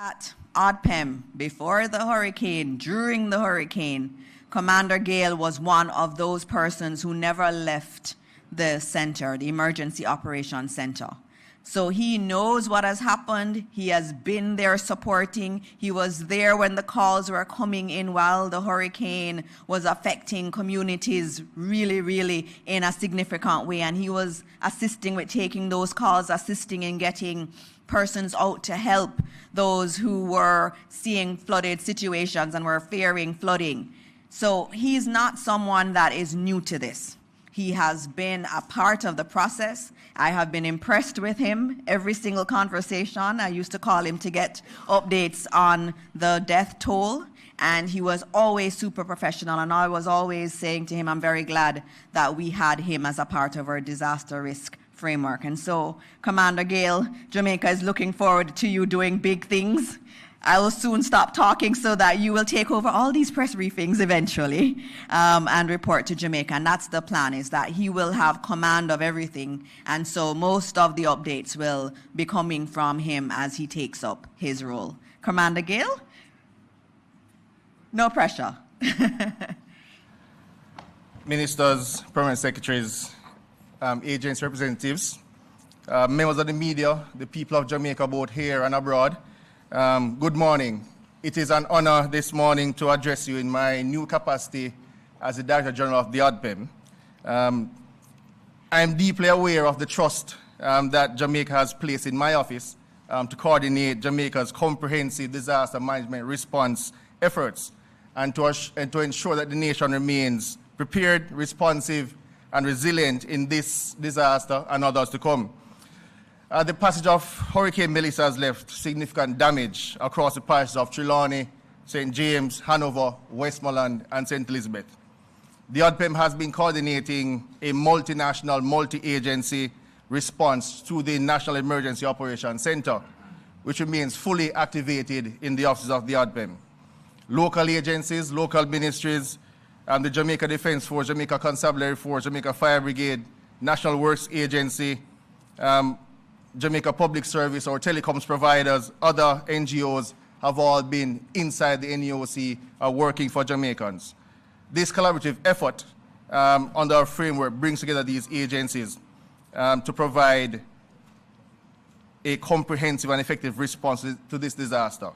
At ODPEM, before the hurricane, during the hurricane, Commander Gale was one of those persons who never left the center, the Emergency Operations Center. So he knows what has happened. He has been there supporting. He was there when the calls were coming in while the hurricane was affecting communities really, really in a significant way. And he was assisting with taking those calls, assisting in getting persons out to help those who were seeing flooded situations and were fearing flooding. So he's not someone that is new to this. He has been a part of the process. I have been impressed with him every single conversation. I used to call him to get updates on the death toll, and he was always super professional, and I was always saying to him, I'm very glad that we had him as a part of our disaster risk framework. And so, Commander Gale, Jamaica is looking forward to you doing big things. I will soon stop talking so that you will take over all these press briefings eventually and report to Jamaica. And that's the plan, is that he will have command of everything. And so most of the updates will be coming from him as he takes up his role. Commander Gale? No pressure. Ministers, permanent secretaries, agents, representatives, members of the media, the people of Jamaica both here and abroad, good morning. It is an honor this morning to address you in my new capacity as the Director General of the ODPEM. I am deeply aware of the trust that Jamaica has placed in my office to coordinate Jamaica's comprehensive disaster management response efforts and to ensure that the nation remains prepared, responsive, and resilient in this disaster and others to come. The passage of Hurricane Melissa has left significant damage across the parishes of Trelawney, St. James, Hanover, Westmoreland, and St. Elizabeth. The ODPEM has been coordinating a multinational, multi-agency response to the National Emergency Operations Center, which remains fully activated in the offices of the ODPEM. Local agencies, local ministries, the Jamaica Defense Force, Jamaica Constabulary Force, Jamaica Fire Brigade, National Works Agency, Jamaica Public Service or telecoms providers, other NGOs have all been inside the NEOC working for Jamaicans. This collaborative effort under our framework brings together these agencies to provide a comprehensive and effective response to this disaster.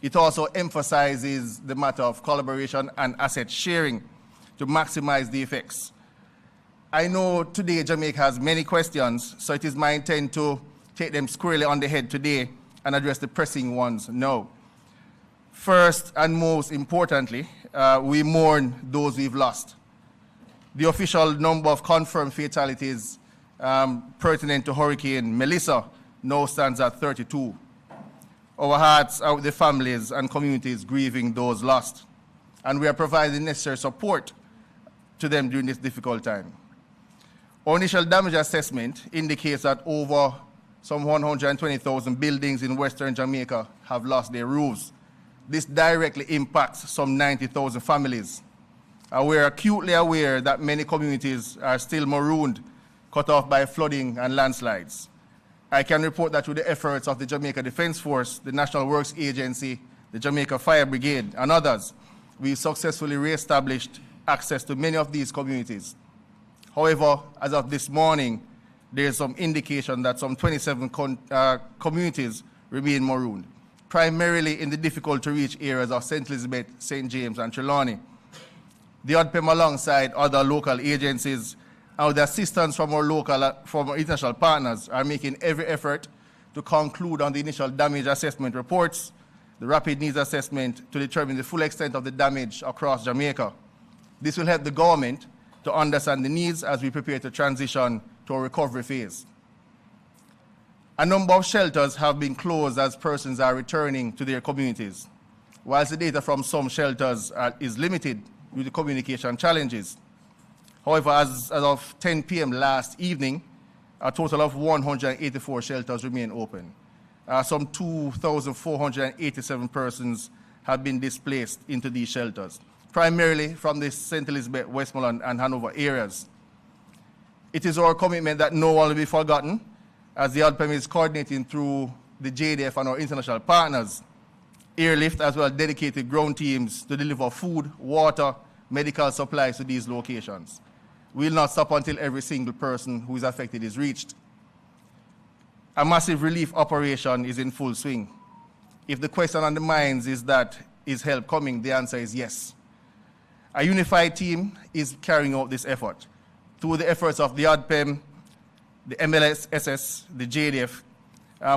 It also emphasizes the matter of collaboration and asset sharing to maximize the effects. I know today Jamaica has many questions, so it is my intent to take them squarely on the head today and address the pressing ones now. First and most importantly, we mourn those we've lost. The official number of confirmed fatalities pertinent to Hurricane Melissa now stands at 32. Our hearts are with the families and communities grieving those lost, and we are providing necessary support to them during this difficult time. Our initial damage assessment indicates that over some 120,000 buildings in Western Jamaica have lost their roofs. This directly impacts some 90,000 families. We are acutely aware that many communities are still marooned, cut off by flooding and landslides. I can report that through the efforts of the Jamaica Defense Force, the National Works Agency, the Jamaica Fire Brigade, and others, we've successfully re-established access to many of these communities. However, as of this morning, there is some indication that some 27 communities remain marooned, primarily in the difficult-to-reach areas of St. Elizabeth, St. James, and Trelawney. The ODPEM, alongside other local agencies, and with the assistance from our international partners, are making every effort to conclude on the initial damage assessment reports, the rapid needs assessment to determine the full extent of the damage across Jamaica. This will help the government to understand the needs as we prepare to transition to a recovery phase. A number of shelters have been closed as persons are returning to their communities, whilst the data from some shelters is limited due to communication challenges. However, as of 10 p.m. last evening, a total of 184 shelters remain open. Some 2,487 persons have been displaced into these shelters, primarily from the St. Elizabeth, Westmoreland, and Hanover areas. It is our commitment that no one will be forgotten, as the ODPEM is coordinating through the JDF and our international partners airlift, as well as dedicated ground teams to deliver food, water, medical supplies to these locations. We'll not stop until every single person who is affected is reached. A massive relief operation is in full swing. If the question on the minds is that, is help coming? The answer is yes. A unified team is carrying out this effort. Through the efforts of the ODPEM, the MLSS, the JDF,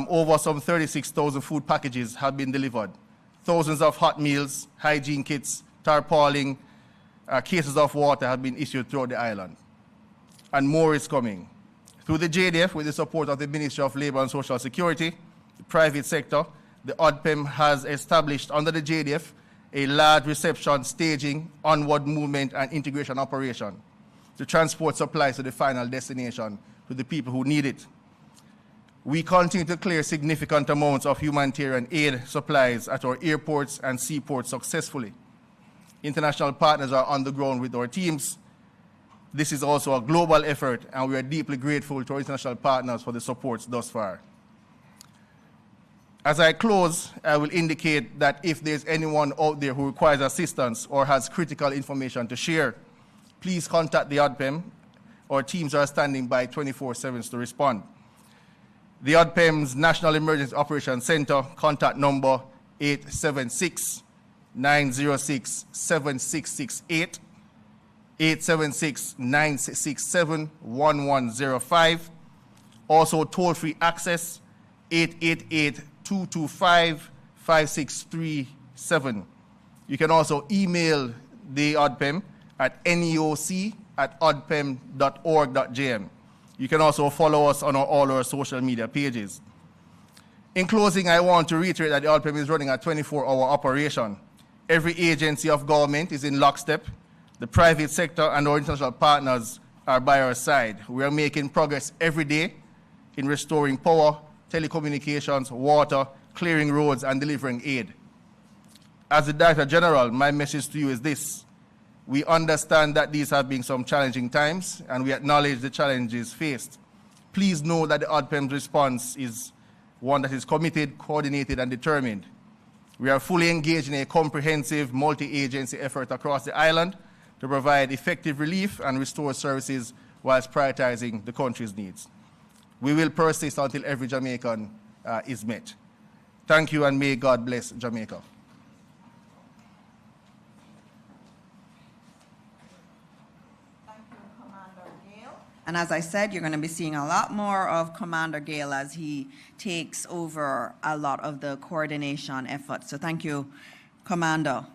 over some 36,000 food packages have been delivered. Thousands of hot meals, hygiene kits, tarpaulin, cases of water have been issued throughout the island. And more is coming. Through the JDF, with the support of the Ministry of Labour and Social Security, the private sector, the ODPEM has established under the JDF a large reception, staging, onward movement and integration operation to transport supplies to the final destination to the people who need it. We continue to clear significant amounts of humanitarian aid supplies at our airports and seaports successfully. International partners are on the ground with our teams. This is also a global effort, and we are deeply grateful to our international partners for the support thus far. As I close, I will indicate that if there's anyone out there who requires assistance or has critical information to share, please contact the ODPEM. Our teams are standing by 24/7 to respond. The ODPEM's National Emergency Operations Center, contact number 876-906-7668, 876-967-1105. Also toll-free access, 888-225-5637. You can also email the ODPEM at neoc@odpem.org.jm. You can also follow us on all our social media pages. In closing, I want to reiterate that the ODPEM is running a 24-hour operation. Every agency of government is in lockstep. The private sector and our international partners are by our side. We are making progress every day in restoring power, telecommunications, water, clearing roads, and delivering aid. As the Director General, my message to you is this: we understand that these have been some challenging times, and we acknowledge the challenges faced. Please know that the ODPEM's response is one that is committed, coordinated, and determined. We are fully engaged in a comprehensive multi-agency effort across the island to provide effective relief and restore services whilst prioritizing the country's needs. We will persist until every Jamaican is met. Thank you, and may God bless Jamaica. And as I said, you're going to be seeing a lot more of Commander Gale as he takes over a lot of the coordination efforts. So thank you, Commander.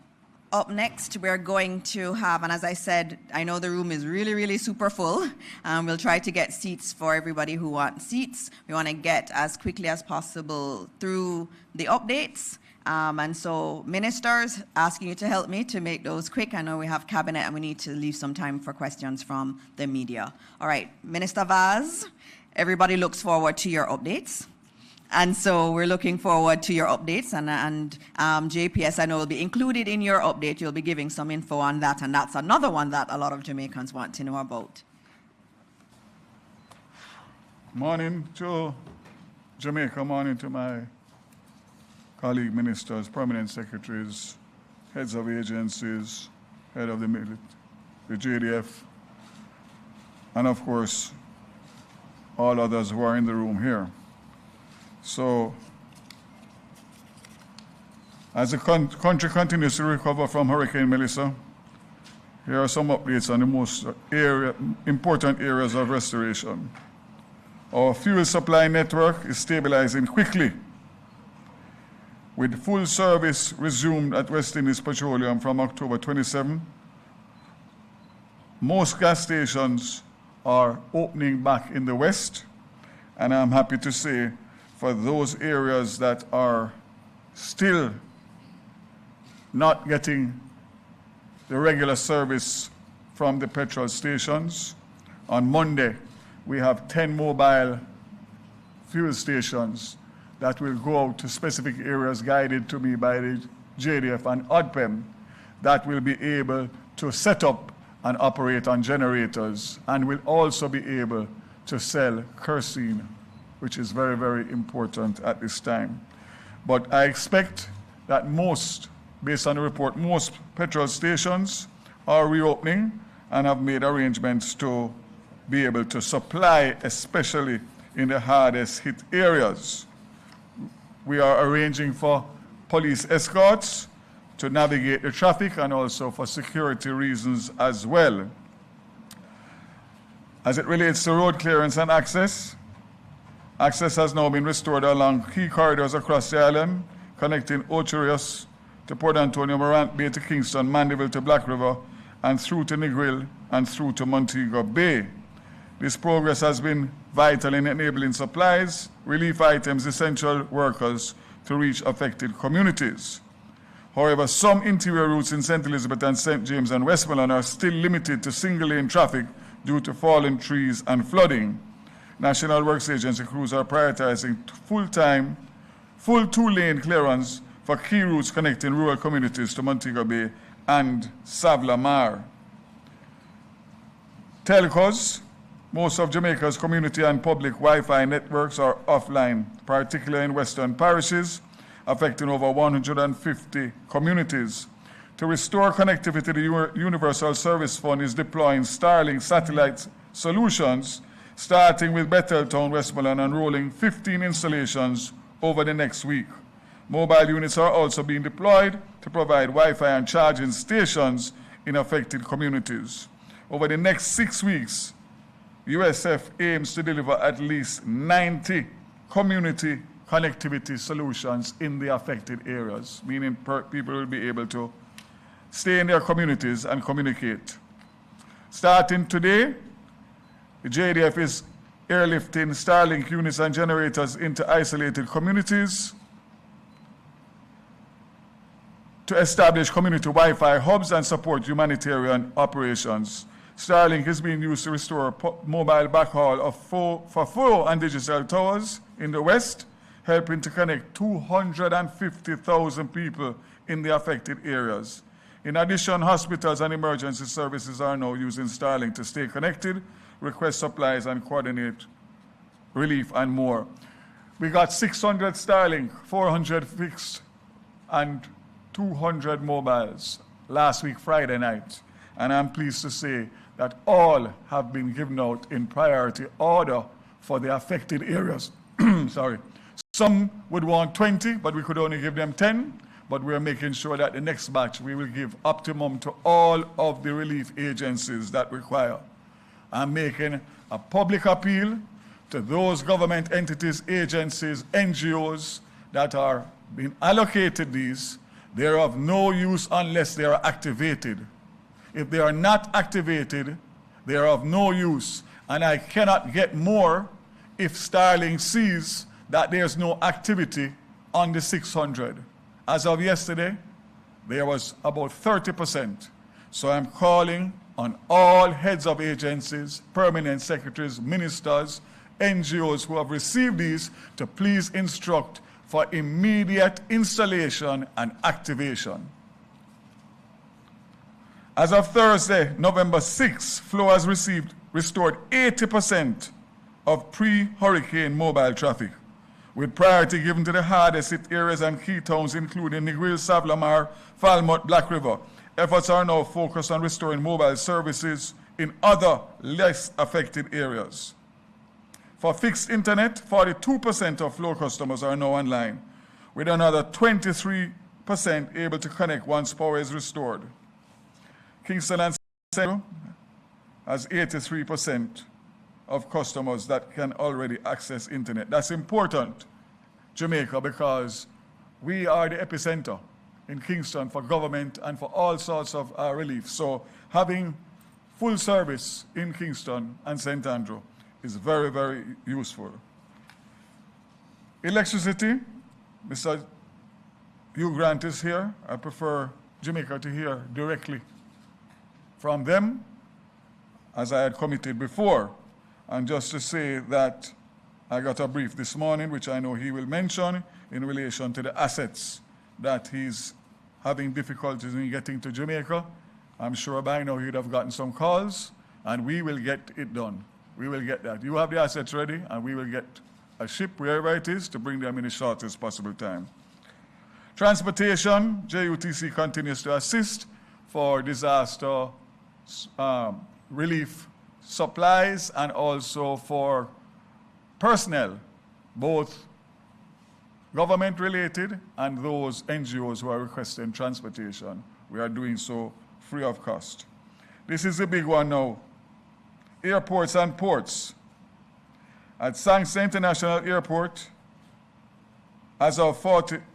Up next, we're going to have, and as I said, I know the room is really, really super full. We'll try to get seats for everybody who wants seats. We want to get as quickly as possible through the updates. And so, ministers, asking you to help me to make those quick. I know we have cabinet and we need to leave some time for questions from the media. All right, Minister Vaz, everybody looks forward to your updates. And so we're looking forward to your updates, and JPS, I know, will be included in your update. You'll be giving some info on that, and that's another one that a lot of Jamaicans want to know about. Morning to Jamaica, morning to my colleague ministers, permanent secretaries, heads of agencies, head of the JDF, and of course, all others who are in the room here. So, as the country continues to recover from Hurricane Melissa, here are some updates on the most important areas of restoration. Our fuel supply network is stabilizing quickly, with full service resumed at West Indies Petroleum from October 27. Most gas stations are opening back in the West, and I'm happy to say for those areas that are still not getting the regular service from the petrol stations, on Monday we have 10 mobile fuel stations that will go out to specific areas guided to me by the JDF and ODPEM that will be able to set up and operate on generators, and will also be able to sell kerosene, which is very, very important at this time. But I expect that based on the report, most petrol stations are reopening and have made arrangements to be able to supply, especially in the hardest hit areas. We are arranging for police escorts to navigate the traffic and also for security reasons as well. As it relates to road clearance and access, access has now been restored along key corridors across the island, connecting Ocherius to Port Antonio, Morant Bay to Kingston, Mandeville to Black River, and through to Negril and through to Montego Bay. This progress has been vital in enabling supplies, relief items, essential workers to reach affected communities. However, some interior routes in St. Elizabeth and St. James and Westmoreland are still limited to single-lane traffic due to fallen trees and flooding. National Works Agency crews are prioritizing full two-lane clearance for key routes connecting rural communities to Montego Bay and Savla-Mar. Telcos, most of Jamaica's community and public Wi-Fi networks are offline, particularly in western parishes, affecting over 150 communities. To restore connectivity, the Universal Service Fund is deploying Starlink satellite solutions, starting with Betheltown, Westmoreland, and rolling 15 installations over the next week. Mobile units are also being deployed to provide Wi-Fi and charging stations in affected communities. Over the next 6 weeks, USF aims to deliver at least 90 community connectivity solutions in the affected areas, meaning people will be able to stay in their communities and communicate. Starting today, the JDF is airlifting Starlink units and generators into isolated communities to establish community Wi-Fi hubs and support humanitarian operations. Starlink is being used to restore mobile backhaul for 4 and digital towers in the west, helping to connect 250,000 people in the affected areas. In addition, hospitals and emergency services are now using Starlink to stay connected, request supplies, and coordinate relief and more. We got 600 Starlink, 400 fixed, and 200 mobiles last week, Friday night. And I'm pleased to say that all have been given out in priority order for the affected areas. Sorry. Some would want 20, but we could only give them 10. But we're making sure that the next batch we will give optimum to all of the relief agencies that require. I'm making a public appeal to those government entities, agencies, NGOs that are being allocated these. They're of no use unless they are activated. If they are not activated, they are of no use. And I cannot get more if Starlink sees that there's no activity on the 600. As of yesterday, there was about 30%. So I'm calling on all heads of agencies, permanent secretaries, ministers, NGOs who have received these to please instruct for immediate installation and activation. As of Thursday, November 6th, Flow has restored 80% of pre-hurricane mobile traffic, with priority given to the hardest hit areas and key towns, including Negril, Savla-Mar, Falmouth, Black River. Efforts are now focused on restoring mobile services in other less affected areas. For fixed internet, 42% of Flow customers are now online, with another 23% able to connect once power is restored. Kingston and St. has 83% of customers that can already access internet. That's important, Jamaica, because we are the epicenter in Kingston for government and for all sorts of relief. So having full service in Kingston and St. Andrew is very, very useful. Electricity, Mr. Hugh Grant is here. I prefer Jamaica to hear directly from them, as I had committed before. And just to say that I got a brief this morning, which I know he will mention, in relation to the assets that he's having difficulties in getting to Jamaica. I'm sure by now he'd have gotten some calls, and we will get it done. We will get that. You have the assets ready, and we will get a ship, wherever it is, to bring them in the shortest possible time. Transportation, JUTC continues to assist for disaster relief supplies and also for personnel, both government-related and those NGOs who are requesting transportation. We are doing so free of cost. This is the big one now. Airports and ports. At Sen Ķeith International Airport, as of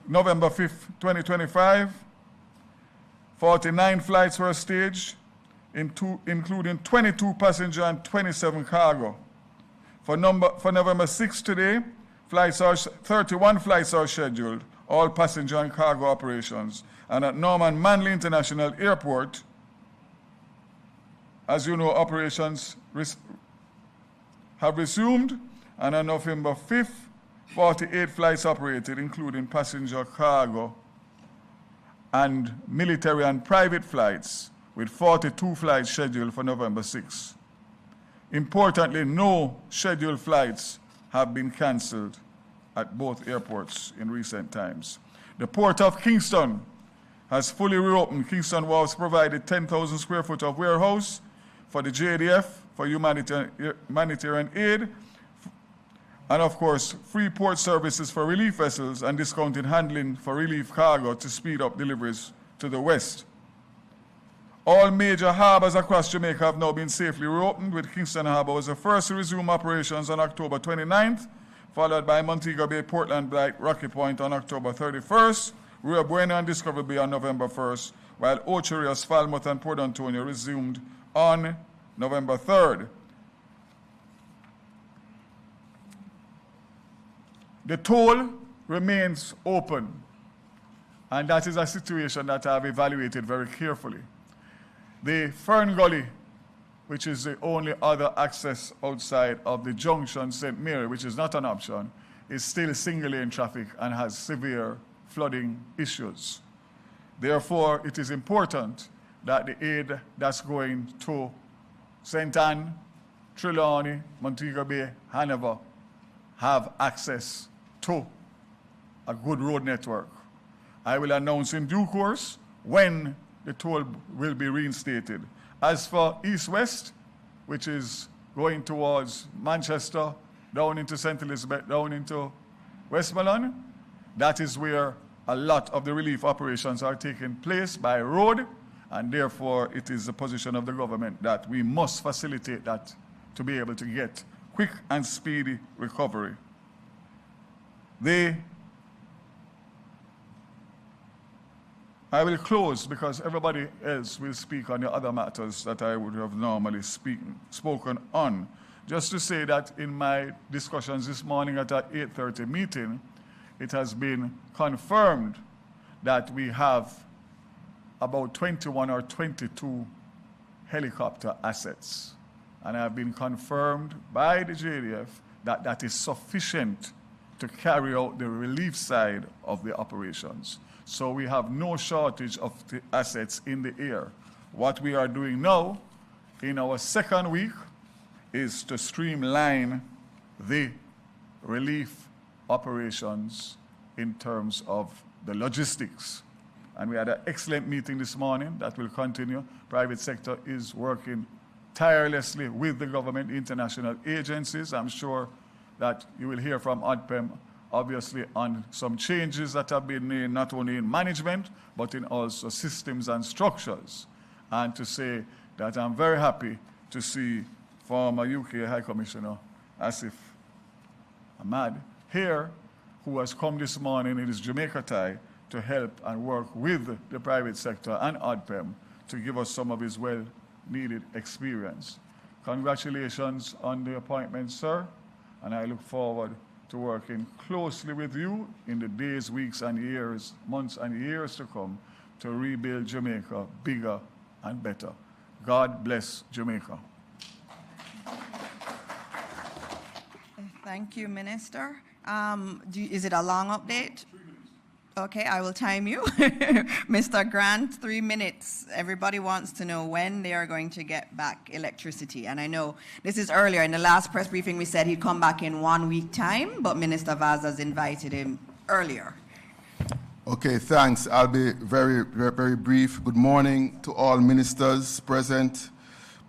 November 5th, 2025, 49 flights were staged, including 22 passenger and 27 cargo. For November 6th today, 31 flights are scheduled, all passenger and cargo operations. And at Norman Manley International Airport, as you know, operations have resumed, and on November 5th, 48 flights operated, including passenger, cargo, and military and private flights, with 42 flights scheduled for November 6th. Importantly, no scheduled flights have been cancelled at both airports in recent times. The Port of Kingston has fully reopened. Kingston Wharves provided 10,000 square foot of warehouse for the JDF for humanitarian aid, and of course, free port services for relief vessels and discounted handling for relief cargo to speed up deliveries to the west. All major harbors across Jamaica have now been safely reopened, with Kingston Harbor was the first to resume operations on October 29th, followed by Montego Bay, Portland Bight, Rocky Point on October 31st, Rio Bueno and Discovery Bay on November 1st, while Ocho Rios, Falmouth, and Port Antonio resumed on November 3rd. The toll remains open, and that is a situation that I have evaluated very carefully. The Fern Gully, which is the only other access outside of the junction St. Mary, which is not an option, is still single-lane traffic and has severe flooding issues. Therefore, it is important that the aid that's going to St. Anne, Trelawney, Montego Bay, Hanover have access to a good road network. I will announce in due course when the toll will be reinstated. As for East-West, which is going towards Manchester, down into St. Elizabeth, down into Westmoreland, that is where a lot of the relief operations are taking place by road, and therefore it is the position of the government that we must facilitate that to be able to get quick and speedy recovery. I will close because everybody else will speak on the other matters that I would have normally spoken on. Just to say that in my discussions this morning at our 8:30 meeting, it has been confirmed that we have about 21 or 22 helicopter assets. And I have been confirmed by the JDF that that is sufficient to carry out the relief side of the operations. So we have no shortage of the assets in the air. What we are doing now in our second week is to streamline the relief operations in terms of the logistics. And we had an excellent meeting this morning that will continue. Private sector is working tirelessly with the government, international agencies. I'm sure that you will hear from ODPEM obviously on some changes that have been made not only in management, but in also systems and structures. And to say that I'm very happy to see former UK High Commissioner Asif Ahmad here, who has come this morning in his Jamaica tie to help and work with the private sector and ODPEM to give us some of his well-needed experience. Congratulations on the appointment, sir, and I look forward to working closely with you in the days, weeks, and years, months, and years to come to rebuild Jamaica bigger and better. God bless Jamaica. Thank you, Minister. Is it a long update? 3 minutes. Okay, I will time you. Mr. Grant, 3 minutes. Everybody wants to know when they are going to get back electricity. And I know this is earlier. In the last press briefing, we said he'd come back in 1 week time, but Minister Vaz has invited him earlier. Okay, thanks. I'll be very, very, very brief. Good morning to all ministers present,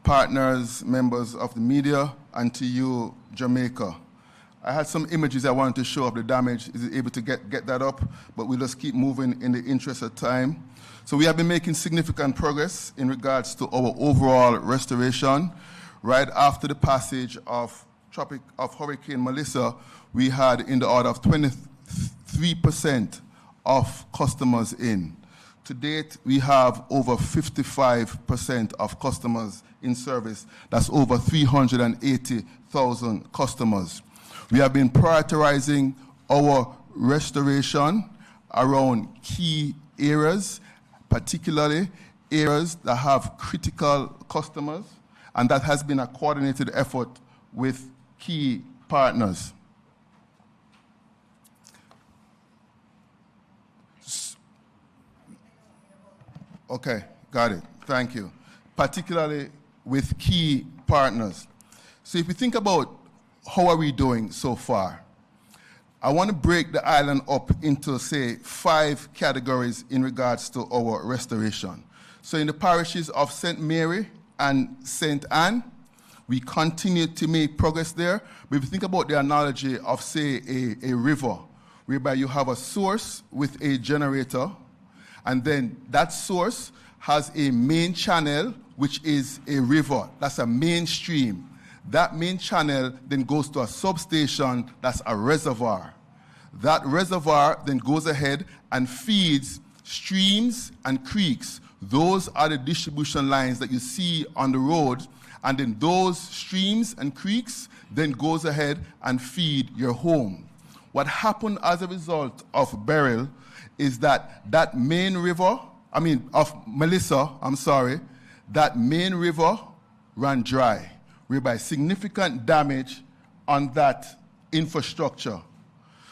partners, members of the media, and to you, Jamaica. I had some images I wanted to show of the damage. Is it able to get that up? But we'll just keep moving in the interest of time. So we have been making significant progress in regards to our overall restoration. Right after the passage of Hurricane Melissa, we had in the order of 23% of customers in. To date, we have over 55% of customers in service. That's over 380,000 customers. We have been prioritizing our restoration around key areas, particularly areas that have critical customers, and that has been a coordinated effort with key partners. Okay, got it. Thank you. Particularly with key partners. So if you think about how are we doing so far, I want to break the island up into, say, 5 categories in regards to our restoration. So in the parishes of St. Mary and St. Anne, we continue to make progress there. But if you think about the analogy of, say, a river, whereby you have a source with a generator, and then that source has a main channel, which is a river. That's a main stream. That main channel then goes to a substation, that's a reservoir. That reservoir then goes ahead and feeds streams and creeks. Those are the distribution lines that you see on the road, and then those streams and creeks then goes ahead and feed your home. What happened as a result of Beryl is that main river, of Melissa, that main river ran dry, whereby significant damage on that infrastructure.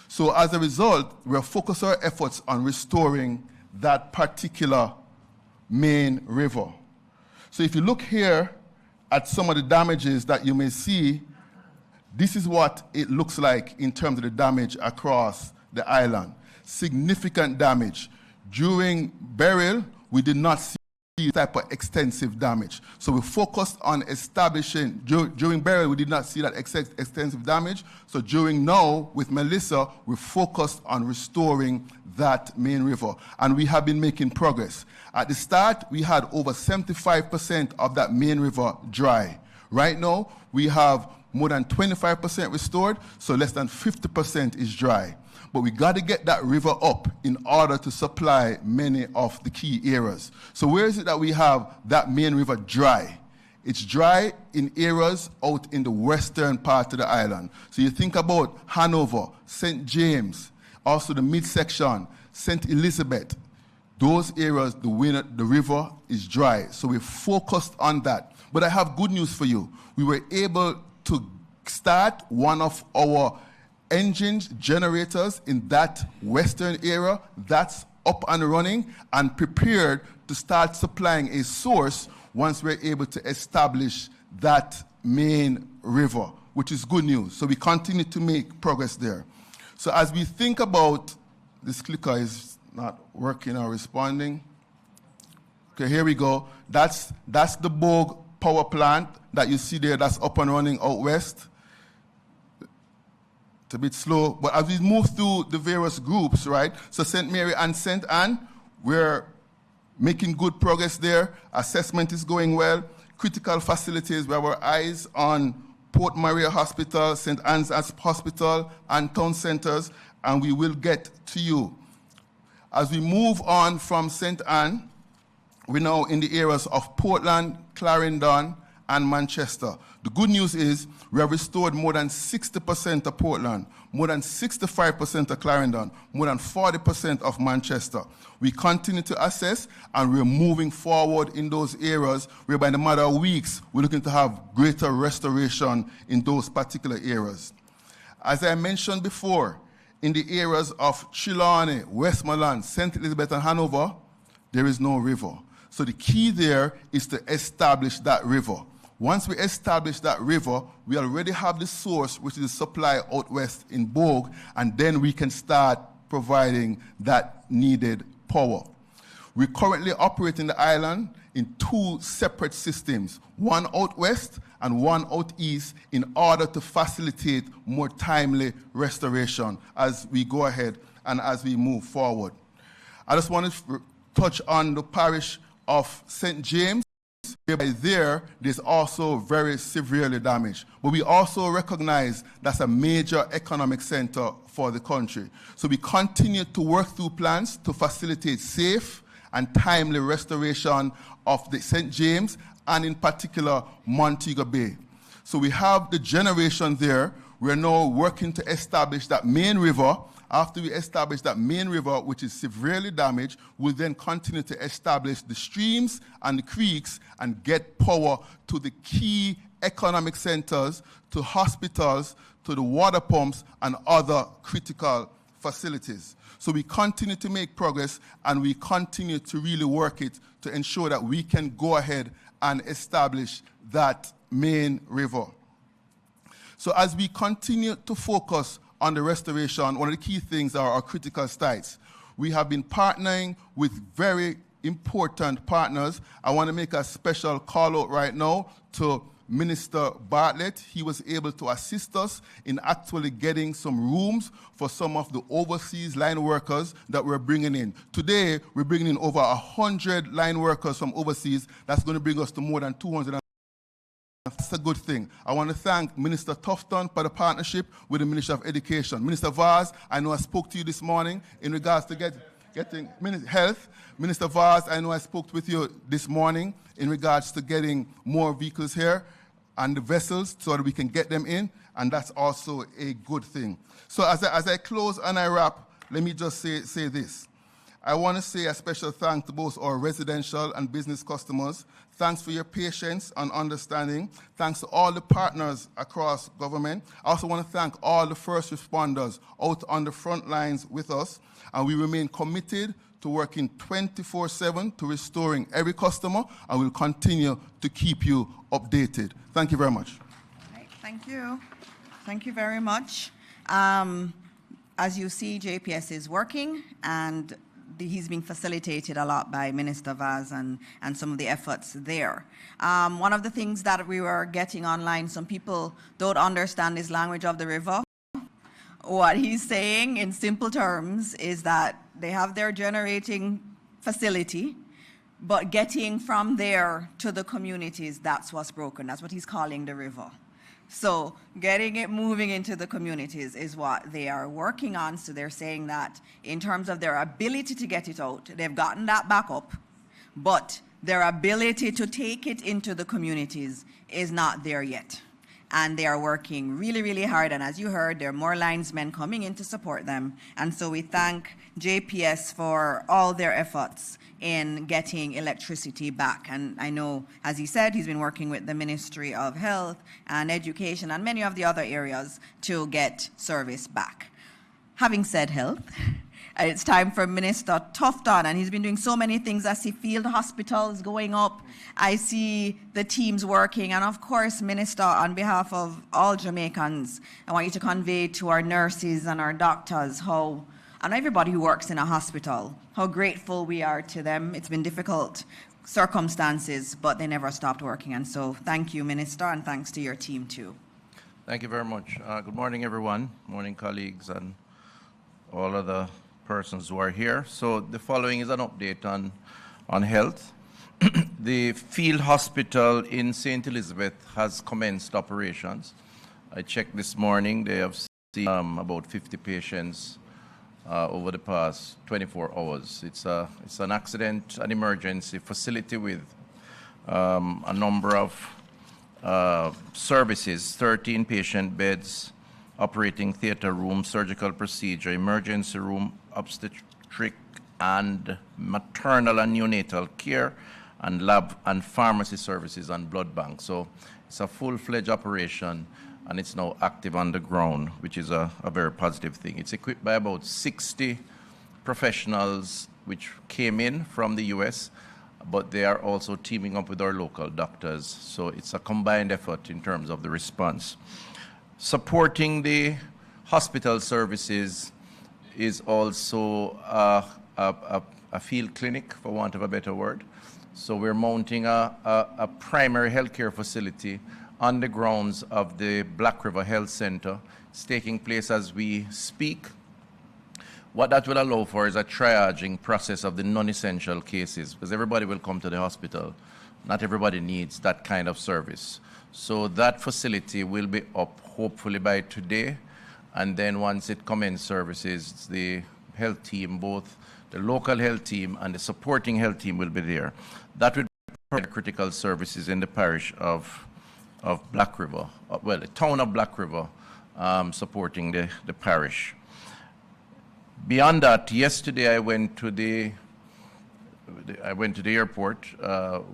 So as a result, we're focusing our efforts on restoring that particular main river. So if you look here at some of the damages that you may see, this is what it looks like in terms of the damage across the island. Significant damage. During Beryl, we did not see this type of extensive damage. So we focused on establishing, during Beryl, we did not see that extensive damage. So during now, with Melissa, we focused on restoring that main river. And we have been making progress. At the start, we had over 75% of that main river dry. Right now, we have more than 25% restored, so less than 50% is dry. But we got to get that river up in order to supply many of the key areas. So where is it that we have that main river dry? It's dry in areas out in the western part of the island. So you think about Hanover, St. James, also the midsection, St. Elizabeth. Those areas, the river is dry. So we focused on that. But I have good news for you. We were able to start one of our engines, generators in that western area. That's up and running and prepared to start supplying a source once we're able to establish that main river, which is good news. So we continue to make progress there. So as we think about, this clicker is not working or responding. Okay, here we go. That's the Bogue power plant that you see there, that's up and running out west. It's a bit slow, but as we move through the various groups, right? So St. Mary and St. Anne, we're making good progress there. Assessment is going well. Critical facilities, we have our eyes on Port Maria Hospital, St. Anne's Hospital, and town centers, and we will get to you. As we move on from St. Anne, we're now in the areas of Portland, Clarendon, and Manchester. The good news is we have restored more than 60% of Portland, more than 65% of Clarendon, more than 40% of Manchester. We continue to assess, and we're moving forward in those areas whereby in a matter of weeks, we're looking to have greater restoration in those particular areas. As I mentioned before, in the areas of Trelawney, Westmoreland, St. Elizabeth, and Hanover, there is no river. So the key there is to establish that river. Once we establish that river, we already have the source, which is the supply out west in Bogue, and then we can start providing that needed power. We currently operate in the island in 2 separate systems, one out west and one out east, in order to facilitate more timely restoration as we go ahead and as we move forward. I just want to touch on the parish of St. James, whereby there's also very severely damaged. But we also recognize that's a major economic center for the country. So we continue to work through plans to facilitate safe and timely restoration of the St. James and in particular Montego Bay. So we have the generation there. We're now working to establish that main river. After we establish that main river, which is severely damaged, we'll then continue to establish the streams and the creeks and get power to the key economic centers, to hospitals, to the water pumps and other critical facilities. So we continue to make progress and we continue to really work it to ensure that we can go ahead and establish that main river. So as we continue to focus on the restoration, one of the key things are our critical sites. We have been partnering with very important partners. I want to make a special call out right now to Minister Bartlett. He was able to assist us in actually getting some rooms for some of the overseas line workers that we're bringing in. Today, we're bringing in over 100 line workers from overseas. That's going to bring us to more than 200. That's a good thing. I want to thank Minister Tufton for the partnership with the Ministry of Education. Minister Vaz, I know I spoke to you this morning in regards to getting health. Minister Vaz, I know I spoke with you this morning in regards to getting more vehicles here and the vessels so that we can get them in, and that's also a good thing. So as I close and I wrap, let me just say this. I want to say a special thanks to both our residential and business customers. Thanks for your patience and understanding. Thanks to all the partners across government. I also want to thank all the first responders out on the front lines with us. And we remain committed to working 24/7 to restoring every customer, and we'll continue to keep you updated. Thank you very much. All right, thank you. Thank you very much. As you see, JPS is working, and he's being facilitated a lot by Minister Vaz and some of the efforts there. One of the things that we were getting online, some people don't understand this language of the river. What he's saying in simple terms is that they have their generating facility, but getting from there to the communities, that's what's broken. That's what he's calling the river. So getting it moving into the communities is what they are working on. So they're saying that in terms of their ability to get it out, they've gotten that back up, but their ability to take it into the communities is not there yet. And they are working really, really hard. And as you heard, there are more linesmen coming in to support them. And so we thank JPS for all their efforts in getting electricity back. And I know, as he said, he's been working with the Ministry of Health and Education and many of the other areas to get service back. Having said health, it's time for Minister Tufton, and he's been doing so many things. I see field hospitals going up. I see the teams working. And of course, Minister, on behalf of all Jamaicans, I want you to convey to our nurses and our doctors and everybody who works in a hospital, how grateful we are to them. It's been difficult circumstances, but they never stopped working. And so thank you, Minister, and thanks to your team too. Thank you very much. Good morning, everyone. Morning, colleagues, and all of the persons who are here. So the following is an update on health. The field hospital in St. Elizabeth has commenced operations. I checked this morning. They have seen about 50 patients over the past 24 hours. It's an accident and emergency facility with a number of services, 13 patient beds, operating theater room, surgical procedure, emergency room, obstetric and maternal and neonatal care, and lab and pharmacy services and blood bank. So it's a full-fledged operation, and it's now active on the ground, which is a very positive thing. It's equipped by about 60 professionals which came in from the US, but they are also teaming up with our local doctors. So it's a combined effort in terms of the response. Supporting the hospital services is also a field clinic, for want of a better word. So we're mounting a primary healthcare facility on the grounds of the Black River Health Center. It's taking place as we speak. What that will allow for is a triaging process of the non-essential cases, because everybody will come to the hospital. Not everybody needs that kind of service. So that facility will be up hopefully by today, and then once it commences services, the health team, both the local health team and the supporting health team will be there. That will provide critical services in the parish of Black River, well, the town of Black River, supporting the parish. Beyond that, yesterday I went to the airport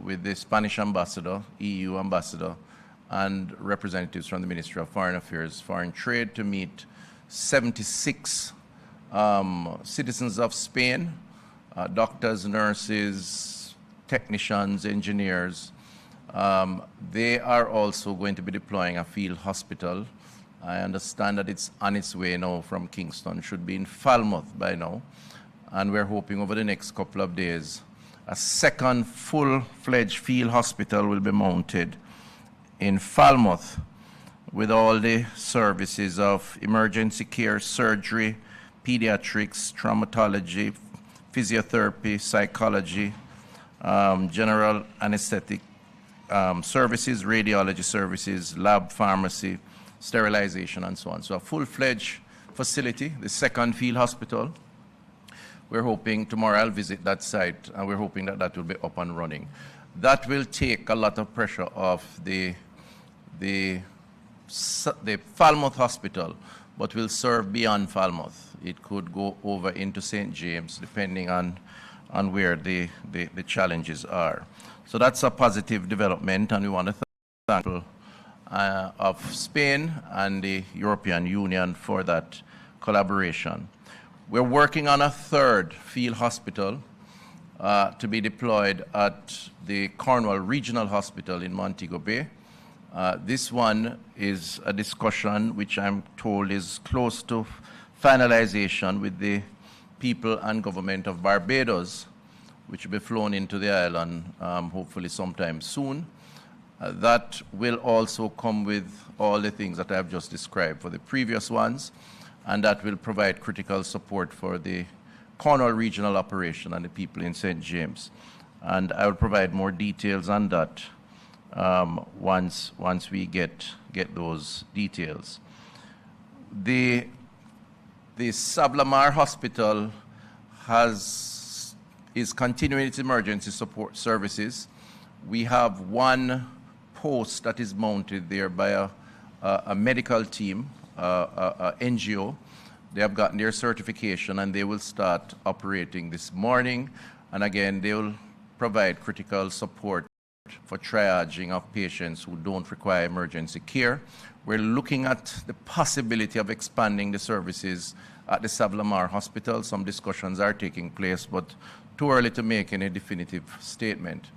with the Spanish ambassador, EU ambassador, and representatives from the Ministry of Foreign Affairs, Foreign Trade, to meet 76 citizens of Spain, doctors, nurses, technicians, engineers. They are also going to be deploying a field hospital. I understand that it's on its way now from Kingston, should be in Falmouth by now. And we're hoping over the next couple of days, a second full-fledged field hospital will be mounted in Falmouth with all the services of emergency care, surgery, pediatrics, traumatology, physiotherapy, psychology, general anesthetic services, radiology services, lab pharmacy, sterilization, and so on. So a full-fledged facility, the second field hospital. We're hoping tomorrow I'll visit that site, and we're hoping that that will be up and running. That will take a lot of pressure off the Falmouth Hospital, but will serve beyond Falmouth. It could go over into St. James, depending on where the challenges are. So that's a positive development, and we want to thank people of Spain and the European Union for that collaboration. We're working on a third field hospital to be deployed at the Cornwall Regional Hospital in Montego Bay. This one is a discussion which I'm told is close to finalization with the people and government of Barbados, which will be flown into the island hopefully sometime soon. That will also come with all the things that I've just described for the previous ones, and that will provide critical support for the Cornwall regional operation and the people in St. James. And I will provide more details on that once we get those details. The Sablamar Hospital is continuing its emergency support services. We have one post that is mounted there by a medical team, a NGO. They have gotten their certification, and they will start operating this morning. And again, they will provide critical support for triaging of patients who don't require emergency care. We're looking at the possibility of expanding the services at the Sablamar Hospital. Some discussions are taking place, but too early to make any definitive statement.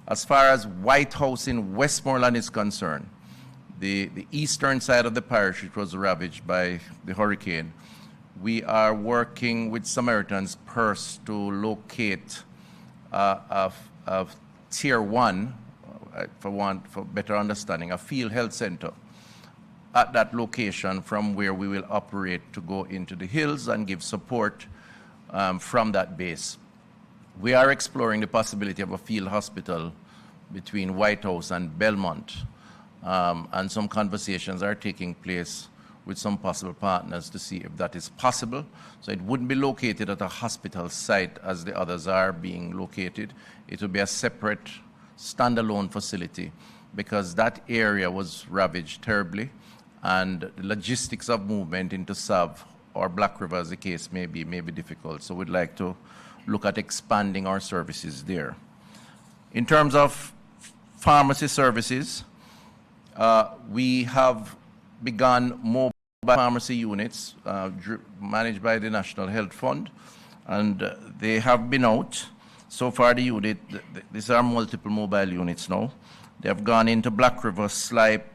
As far as White House in Westmoreland is concerned, the eastern side of the parish, which was ravaged by the hurricane, we are working with Samaritan's Purse to locate a tier 1, for better understanding, a field health center at that location from where we will operate to go into the hills and give support from that base. We are exploring the possibility of a field hospital between White House and Belmont, and some conversations are taking place with some possible partners to see if that is possible. So it wouldn't be located at a hospital site as the others are being located. It would be a separate, standalone facility, because that area was ravaged terribly, and the logistics of movement into Sav or Black River, as the case may be difficult. So we'd like to look at expanding our services there. In terms of pharmacy services, we have begun mobile pharmacy units managed by the National Health Fund, and they have been out. So far, the unit, these are multiple mobile units now. They have gone into Black River, Slipe,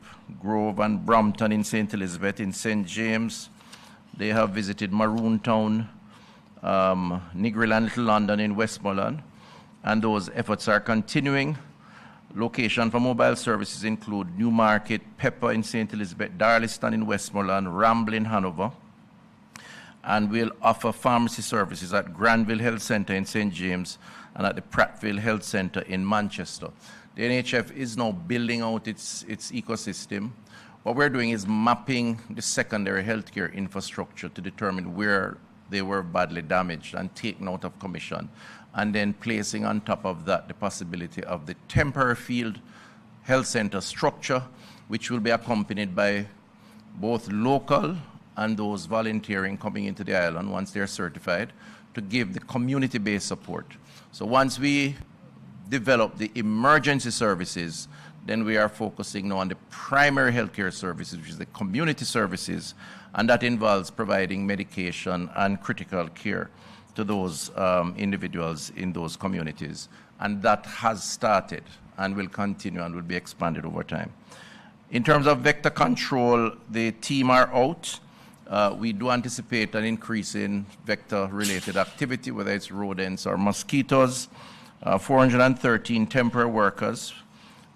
Grove, and Brompton in St. Elizabeth, in St. James. They have visited Maroontown, Negril and Little London in Westmoreland, and those efforts are continuing. Location for mobile services include Newmarket, Pepper in St. Elizabeth, Darliston in Westmoreland, Ramble in Hanover, and we'll offer pharmacy services at Granville Health Centre in St. James and at the Prattville Health Centre in Manchester. The NHF is now building out its ecosystem. What we're doing is mapping the secondary healthcare infrastructure to determine where they were badly damaged and taken out of commission, and then placing on top of that the possibility of the temporary field health center structure, which will be accompanied by both local and those volunteering coming into the island once they're certified to give the community-based support. So once we develop the emergency services, then we are focusing now on the primary healthcare services, which is the community services, and that involves providing medication and critical care to those individuals in those communities. And that has started and will continue and will be expanded over time. In terms of vector control, the team are out. We do anticipate an increase in vector-related activity, whether it's rodents or mosquitoes. 413 temporary workers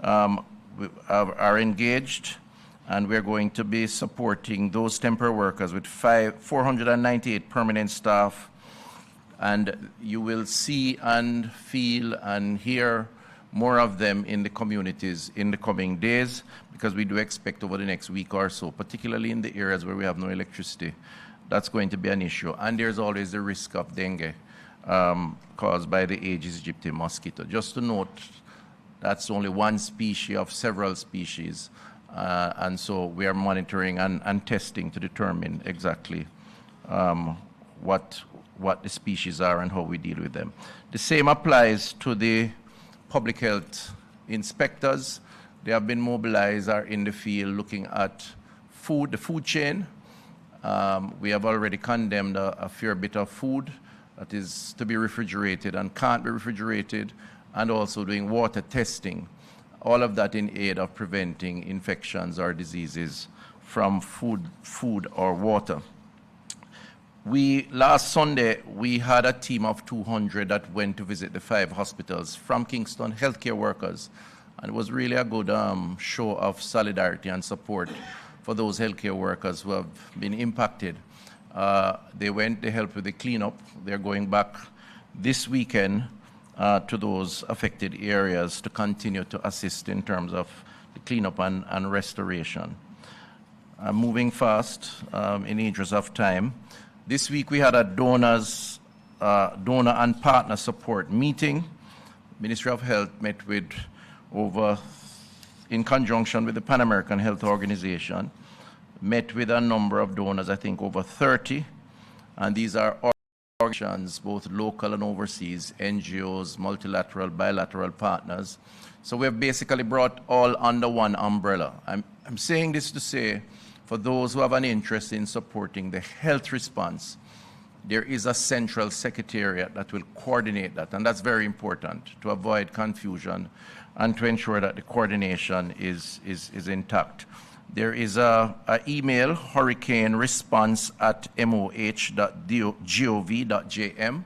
are engaged, and we're going to be supporting those temporary workers with 498 permanent staff. And you will see and feel and hear more of them in the communities in the coming days, because we do expect over the next week or so, particularly in the areas where we have no electricity, that's going to be an issue. And there's always the risk of dengue caused by the Aedes aegypti mosquito. Just to note, that's only one species of several species, and so we are monitoring and testing to determine exactly what the species are and how we deal with them. The same applies to the public health inspectors. They have been mobilized, are in the field looking at food, the food chain. We have already condemned a fair bit of food that is to be refrigerated and can't be refrigerated, and also doing water testing. All of that in aid of preventing infections or diseases from food or water. Last Sunday, we had a team of 200 that went to visit the 5 hospitals from Kingston, healthcare workers, and it was really a good show of solidarity and support for those healthcare workers who have been impacted. They helped with the cleanup. They're going back this weekend to those affected areas to continue to assist in terms of the cleanup and restoration. Moving fast in the interest of time. This week we had a donor and partner support meeting. Ministry of Health met with in conjunction with the Pan American Health Organization, met with a number of donors, I think over 30, and these are organizations, both local and overseas, NGOs, multilateral, bilateral partners. So we have basically brought all under one umbrella. I'm saying this to say, for those who have an interest in supporting the health response, there is a central secretariat that will coordinate that, and that's very important to avoid confusion and to ensure that the coordination is intact. There is an email, hurricaneresponse@moh.gov.jm.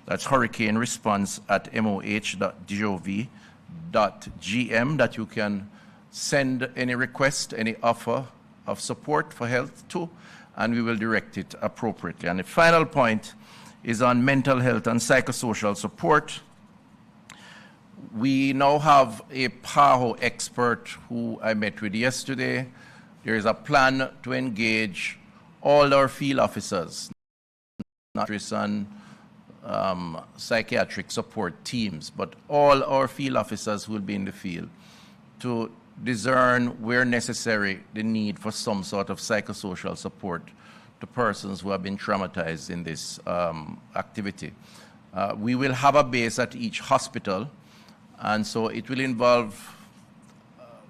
That's hurricaneresponse@moh.gov.gm that you can send any request, any offer of support for health to, and we will direct it appropriately. And the final point is on mental health and psychosocial support. We now have a PAHO expert who I met with yesterday. There is a plan to engage all our field officers, nurses and psychiatric support teams, but all our field officers will be in the field to discern where necessary the need for some sort of psychosocial support to persons who have been traumatized in this activity. We will have a base at each hospital, and so it will involve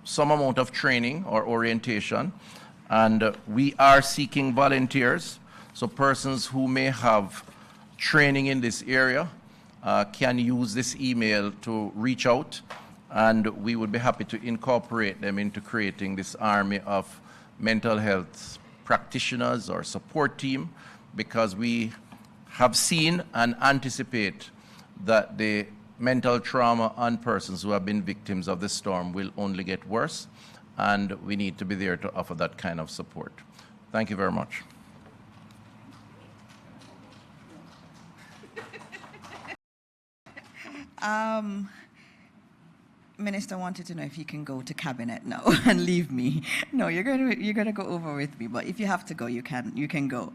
some amount of training or orientation, and we are seeking volunteers, so persons who may have training in this area can use this email to reach out, and we would be happy to incorporate them into creating this army of mental health practitioners or support team, because we have seen and anticipate that the mental trauma on persons who have been victims of the storm will only get worse, and we need to be there to offer that kind of support. Thank you very much. Minister wanted to know if you can go to cabinet now and leave me. No, you're gonna go over with me, but if you have to go, you can go.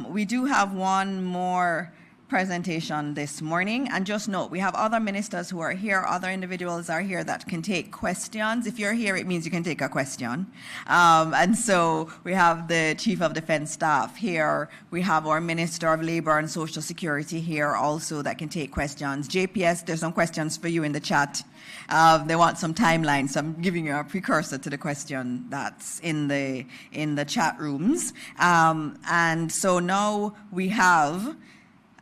We do have one more presentation this morning, and just note, we have other ministers who are here, other individuals are here that can take questions. If you're here, it means you can take a question. And so we have the Chief of Defense Staff here, we have our Minister of Labor and Social Security here also that can take questions. JPS, there's some questions for you in the chat. They want some timelines, so I'm giving you a precursor to the question that's in the chat rooms. And so now we have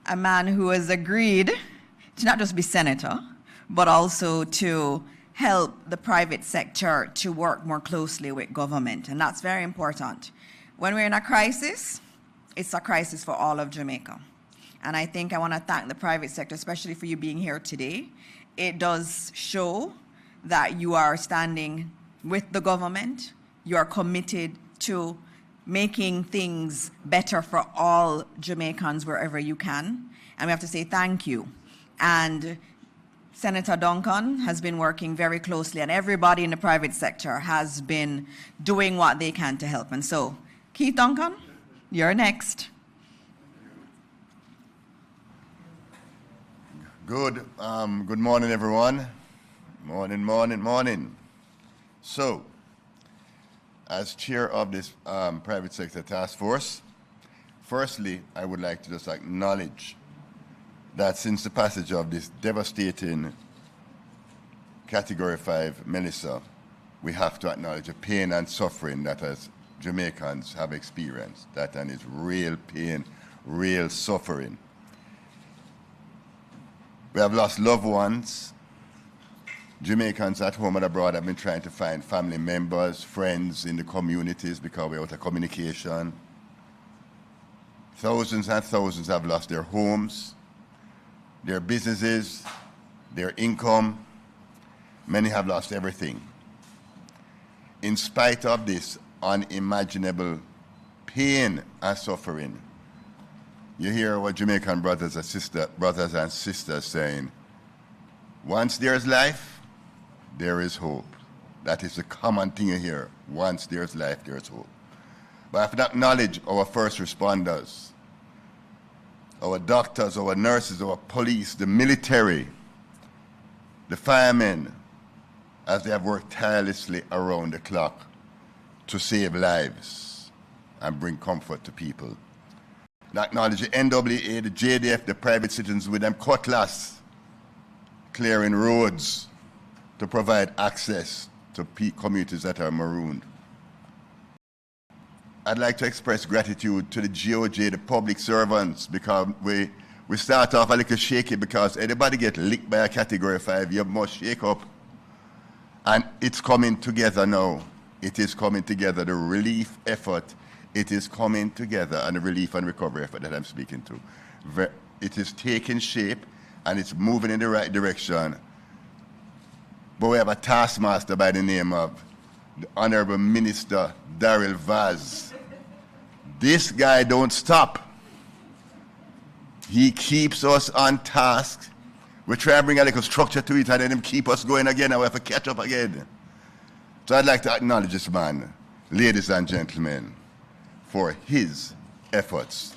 a man who has agreed to not just be senator, but also to help the private sector to work more closely with government, and that's very important. When we're in a crisis, it's a crisis for all of Jamaica. And I think I want to thank the private sector, especially for you being here today. It does show that you are standing with the government, you are committed to making things better for all Jamaicans wherever you can. And we have to say thank you. And Senator Duncan has been working very closely, and everybody in the private sector has been doing what they can to help. And so, Keith Duncan, you're next. Good morning, everyone. Morning. So, as chair of this private sector task force, firstly, I would like to just acknowledge that since the passage of this devastating Category 5 Melissa, we have to acknowledge the pain and suffering that as Jamaicans have experienced. That and is real pain, real suffering. We have lost loved ones. Jamaicans at home and abroad have been trying to find family members, friends in the communities because we're out of communication. Thousands and thousands have lost their homes, their businesses, their income. Many have lost everything. In spite of this unimaginable pain and suffering, you hear what Jamaican brothers and sisters saying, once there's life, there is hope. That is the common thing you hear. Once there's life, there's hope. But I have to acknowledge our first responders, our doctors, our nurses, our police, the military, the firemen, as they have worked tirelessly around the clock to save lives and bring comfort to people. I acknowledge the NWA, the JDF, the private citizens with them cutlass, clearing roads to provide access to communities that are marooned. I'd like to express gratitude to the GOJ, the public servants, because we start off a little shaky because anybody get licked by a Category 5, you must shake up. And it's coming together now. It is coming together, the relief effort. It is coming together, and the relief and recovery effort that I'm speaking to. It is taking shape, and it's moving in the right direction. But we have a taskmaster by the name of the Honorable Minister Daryl Vaz. This guy don't stop. He keeps us on task. We try and bring a little structure to it, and then him keep us going again, and we have to catch up again. So I'd like to acknowledge this man, ladies and gentlemen, for his efforts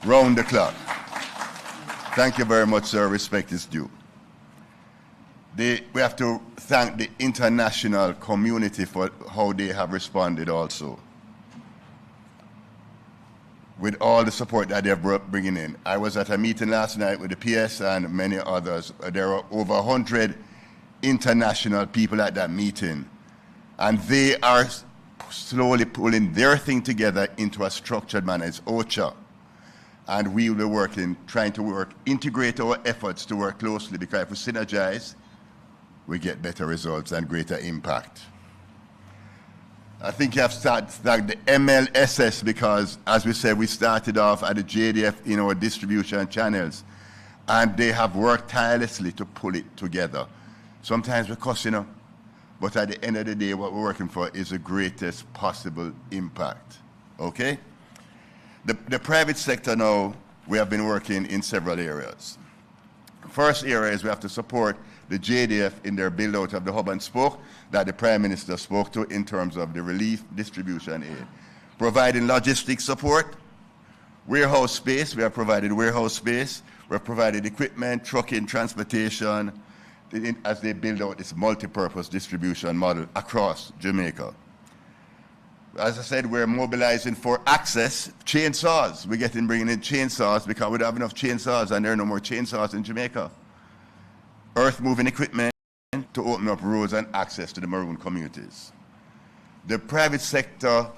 round the clock. Thank you very much, sir. Respect is due. We have to thank the international community for how they have responded also, with all the support that they're bringing in. I was at a meeting last night with the PS and many others. There were over 100 international people at that meeting, and they are slowly pulling their thing together into a structured manner. It's OCHA. And we will be working, trying to integrate our efforts to work closely, because if we synergize, we get better results and greater impact. I think you have started like the MLSS because, as we said, we started off at the JDF in our distribution channels, and they have worked tirelessly to pull it together. Sometimes we're cussing, but at the end of the day, what we're working for is the greatest possible impact. Okay? The private sector now, we have been working in several areas. First area is we have to support the JDF in their build out of the hub and spoke that the Prime Minister spoke to in terms of the relief distribution aid. Providing logistics support, warehouse space, we have provided warehouse space, we have provided equipment, trucking, transportation, as they build out this multi-purpose distribution model across Jamaica. As I said, we're mobilizing for access, chainsaws. We're bringing in chainsaws because we don't have enough chainsaws and there are no more chainsaws in Jamaica. Earth-moving equipment to open up roads and access to the maroon communities. The private sector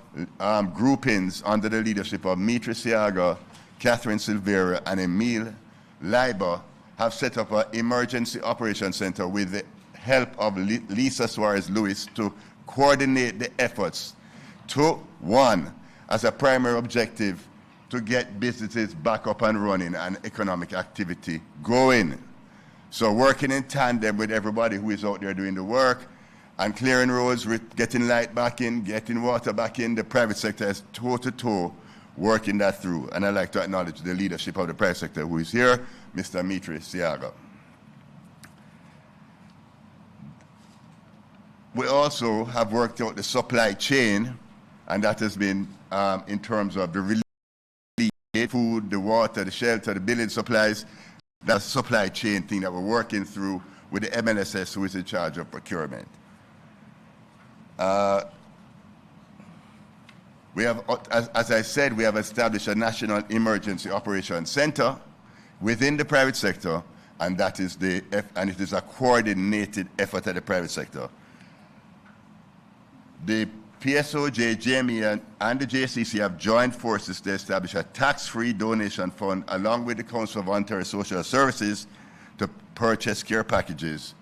groupings under the leadership of Mitra Siaga, Catherine Silveira, and Emile Leiber have set up an emergency operations center with the help of Lisa Suarez-Lewis to coordinate the efforts to, one, as a primary objective, to get businesses back up and running and economic activity going. So working in tandem with everybody who is out there doing the work and clearing roads, getting light back in, getting water back in, the private sector is toe-to-toe working that through. And I'd like to acknowledge the leadership of the private sector who is here, Mr. Mitra Siaga. We also have worked out the supply chain, and that has been in terms of the relief, food, the water, the shelter, the building supplies. That's a supply chain thing that we're working through with the MLSS, who is in charge of procurement. We have, as I said, we have established a National Emergency Operations Center within the private sector, and that is and it is a coordinated effort at the private sector. The PSOJ, JME, and the JCC have joined forces to establish a tax-free donation fund along with the Council of Voluntary Social Services to purchase care packages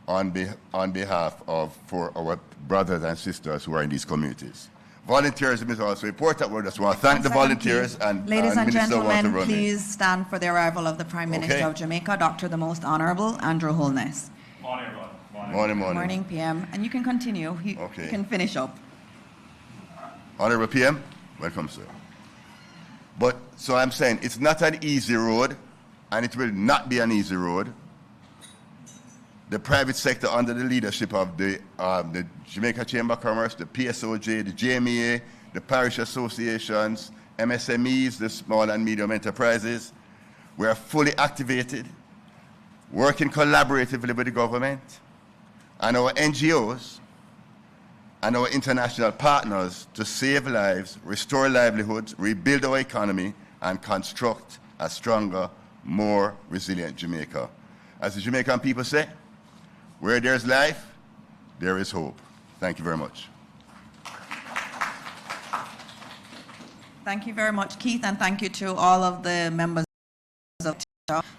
on behalf of for our brothers and sisters who are in these communities. Volunteerism is also important. We just want to thank the volunteers and ladies and gentlemen, want to please stand for the arrival of the Prime Minister of Jamaica, Dr. the Most Honorable Andrew Holness. Morning, everyone. Morning. Morning, PM. And you can continue. You can finish up. Honorable PM, welcome, sir. But, so I'm saying, it's not an easy road, and it will not be an easy road. The private sector, under the leadership of the Jamaica Chamber of Commerce, the PSOJ, the JMEA, the parish associations, MSMEs, the small and medium enterprises, we are fully activated, working collaboratively with the government, and our NGOs, and our international partners to save lives, restore livelihoods, rebuild our economy, and construct a stronger, more resilient Jamaica. As the Jamaican people say, where there's life, there is hope. Thank you very much. Thank you very much, Keith, and thank you to all of the members of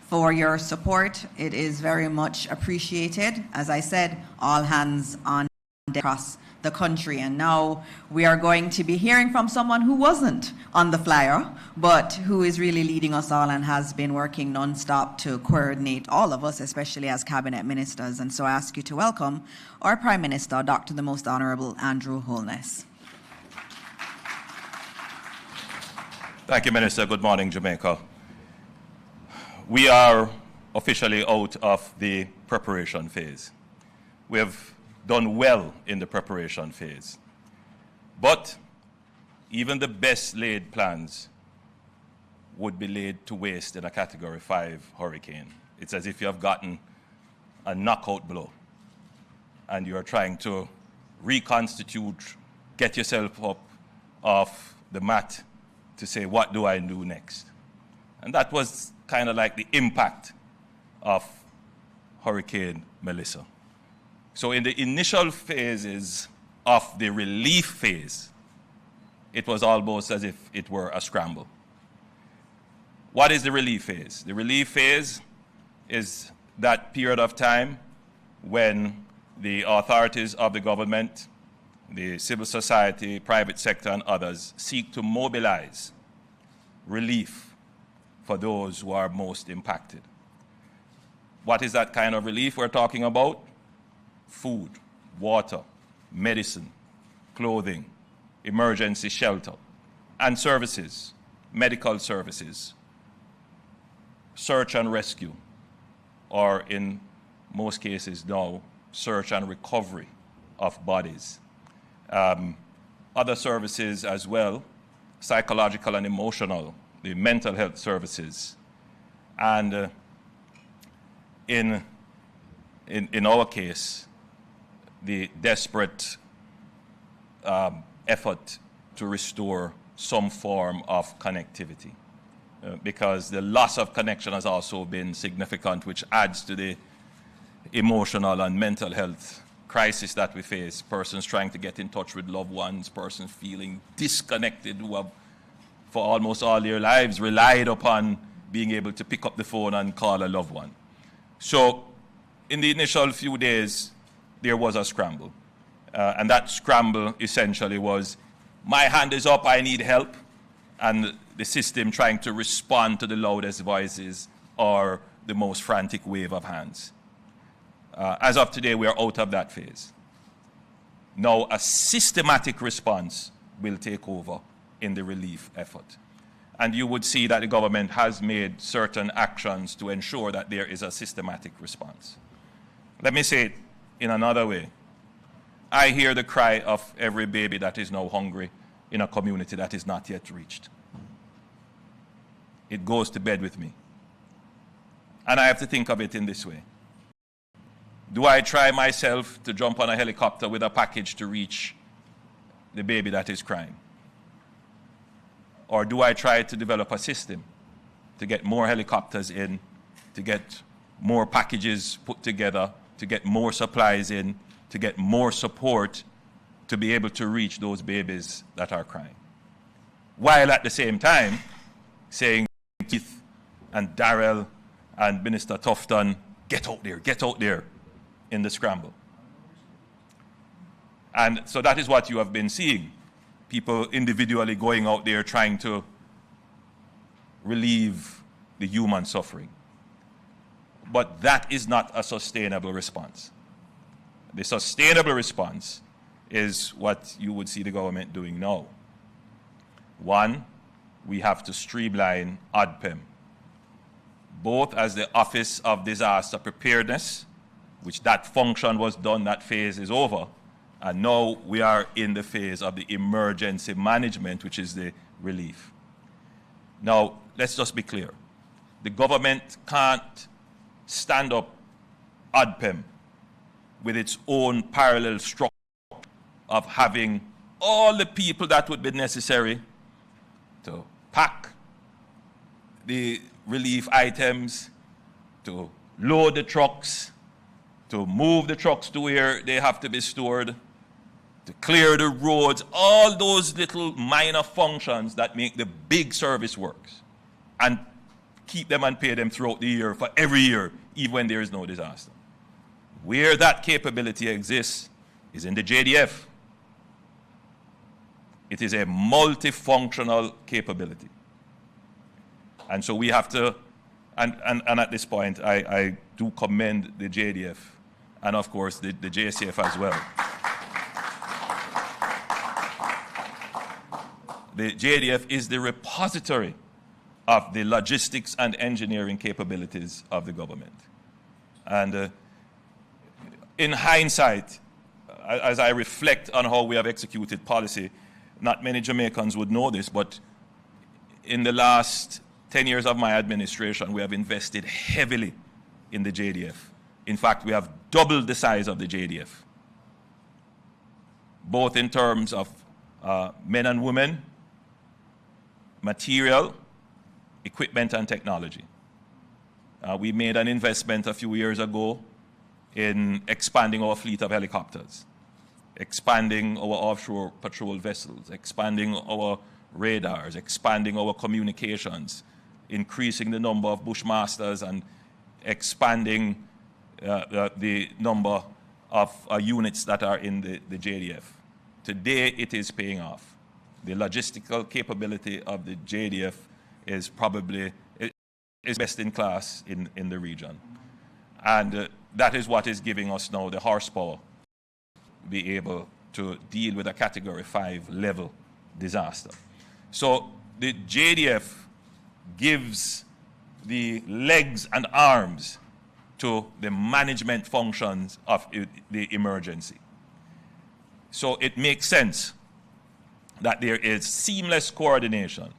for your support. It is very much appreciated. As I said, all hands on deck across the country. And now we are going to be hearing from someone who wasn't on the flyer, but who is really leading us all and has been working non-stop to coordinate all of us, especially as cabinet ministers. And so I ask you to welcome our Prime Minister, Dr. the Most Honorable Andrew Holness. Thank you, Minister. Good morning, Jamaica. We are officially out of the preparation phase. We have done well in the preparation phase. But even the best laid plans would be laid to waste in a Category 5 hurricane. It's as if you have gotten a knockout blow and you are trying to reconstitute, get yourself up off the mat to say, what do I do next? And that was kind of like the impact of Hurricane Melissa. So in the initial phases of the relief phase, it was almost as if it were a scramble. What is the relief phase? The relief phase is that period of time when the authorities of the government, the civil society, private sector, and others seek to mobilize relief for those who are most impacted. What is that kind of relief we're talking about? Food, water, medicine, clothing, emergency shelter, and services, medical services, search and rescue, or in most cases now, search and recovery of bodies. Other services as well, psychological and emotional, the mental health services. And in our case, the desperate effort to restore some form of connectivity. Because the loss of connection has also been significant, which adds to the emotional and mental health crisis that we face. Persons trying to get in touch with loved ones, persons feeling disconnected, who have, for almost all their lives, relied upon being able to pick up the phone and call a loved one. So in the initial few days, there was a scramble. And that scramble essentially was, my hand is up, I need help, and the system trying to respond to the loudest voices or the most frantic wave of hands. As of today, we are out of that phase. Now, a systematic response will take over in the relief effort. And you would see that the government has made certain actions to ensure that there is a systematic response. Let me say it in another way. I hear the cry of every baby that is now hungry in a community that is not yet reached. It goes to bed with me. And I have to think of it in this way. Do I try myself to jump on a helicopter with a package to reach the baby that is crying? Or do I try to develop a system to get more helicopters in, to get more packages put together, to get more supplies in, to get more support to be able to reach those babies that are crying? While at the same time saying, Keith and Darrell and Minister Tufton, get out there in the scramble. And so that is what you have been seeing. People individually going out there trying to relieve the human suffering. But that is not a sustainable response. The sustainable response is what you would see the government doing now. One, we have to streamline ODPEM, both as the Office of Disaster Preparedness, which that function was done, that phase is over, and now we are in the phase of the emergency management, which is the relief. Now, let's just be clear. The government can't stand up ODPEM with its own parallel structure of having all the people that would be necessary to pack the relief items, to load the trucks, to move the trucks to where they have to be stored, to clear the roads, all those little minor functions that make the big service works, and keep them and pay them throughout the year for every year, even when there is no disaster. Where that capability exists is in the JDF. It is a multifunctional capability. And so we have to, and at this point, I do commend the JDF and of course the JCF as well. The JDF is the repository of the logistics and engineering capabilities of the government. And in hindsight, as I reflect on how we have executed policy, not many Jamaicans would know this, but in the last 10 years of my administration, we have invested heavily in the JDF. In fact, we have doubled the size of the JDF, both in terms of men and women, material, equipment, and technology. We made an investment a few years ago in expanding our fleet of helicopters, expanding our offshore patrol vessels, expanding our radars, expanding our communications, increasing the number of bushmasters, and expanding the number of units that are in the JDF. Today, it is paying off. The logistical capability of the JDF is probably best in class in the region. And that is what is giving us now the horsepower to be able to deal with a Category 5 level disaster. So the JDF gives the legs and arms to the management functions of the emergency. So it makes sense that there is seamless coordination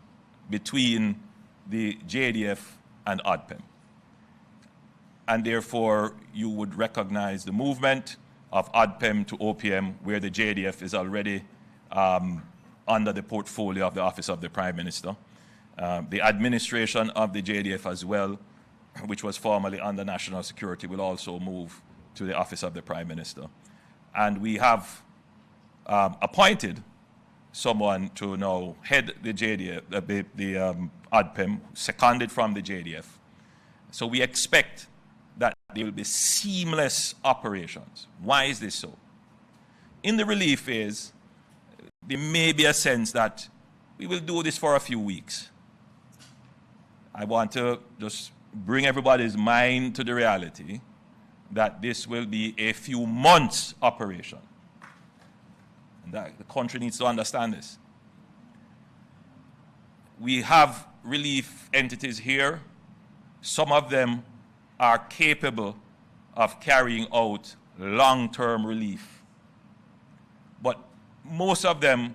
between the JDF and ODPEM. And therefore, you would recognize the movement of ODPEM to OPM, where the JDF is already under the portfolio of the Office of the Prime Minister. The administration of the JDF as well, which was formerly under National Security, will also move to the Office of the Prime Minister. And we have appointed someone to now head the JDF, the ODPEM, seconded from the JDF. So we expect that there will be seamless operations. Why is this so? In the relief phase, there may be a sense that we will do this for a few weeks. I want to just bring everybody's mind to the reality that this will be a few months operation. And that the country needs to understand this. We have relief entities here. Some of them are capable of carrying out long-term relief. But most of them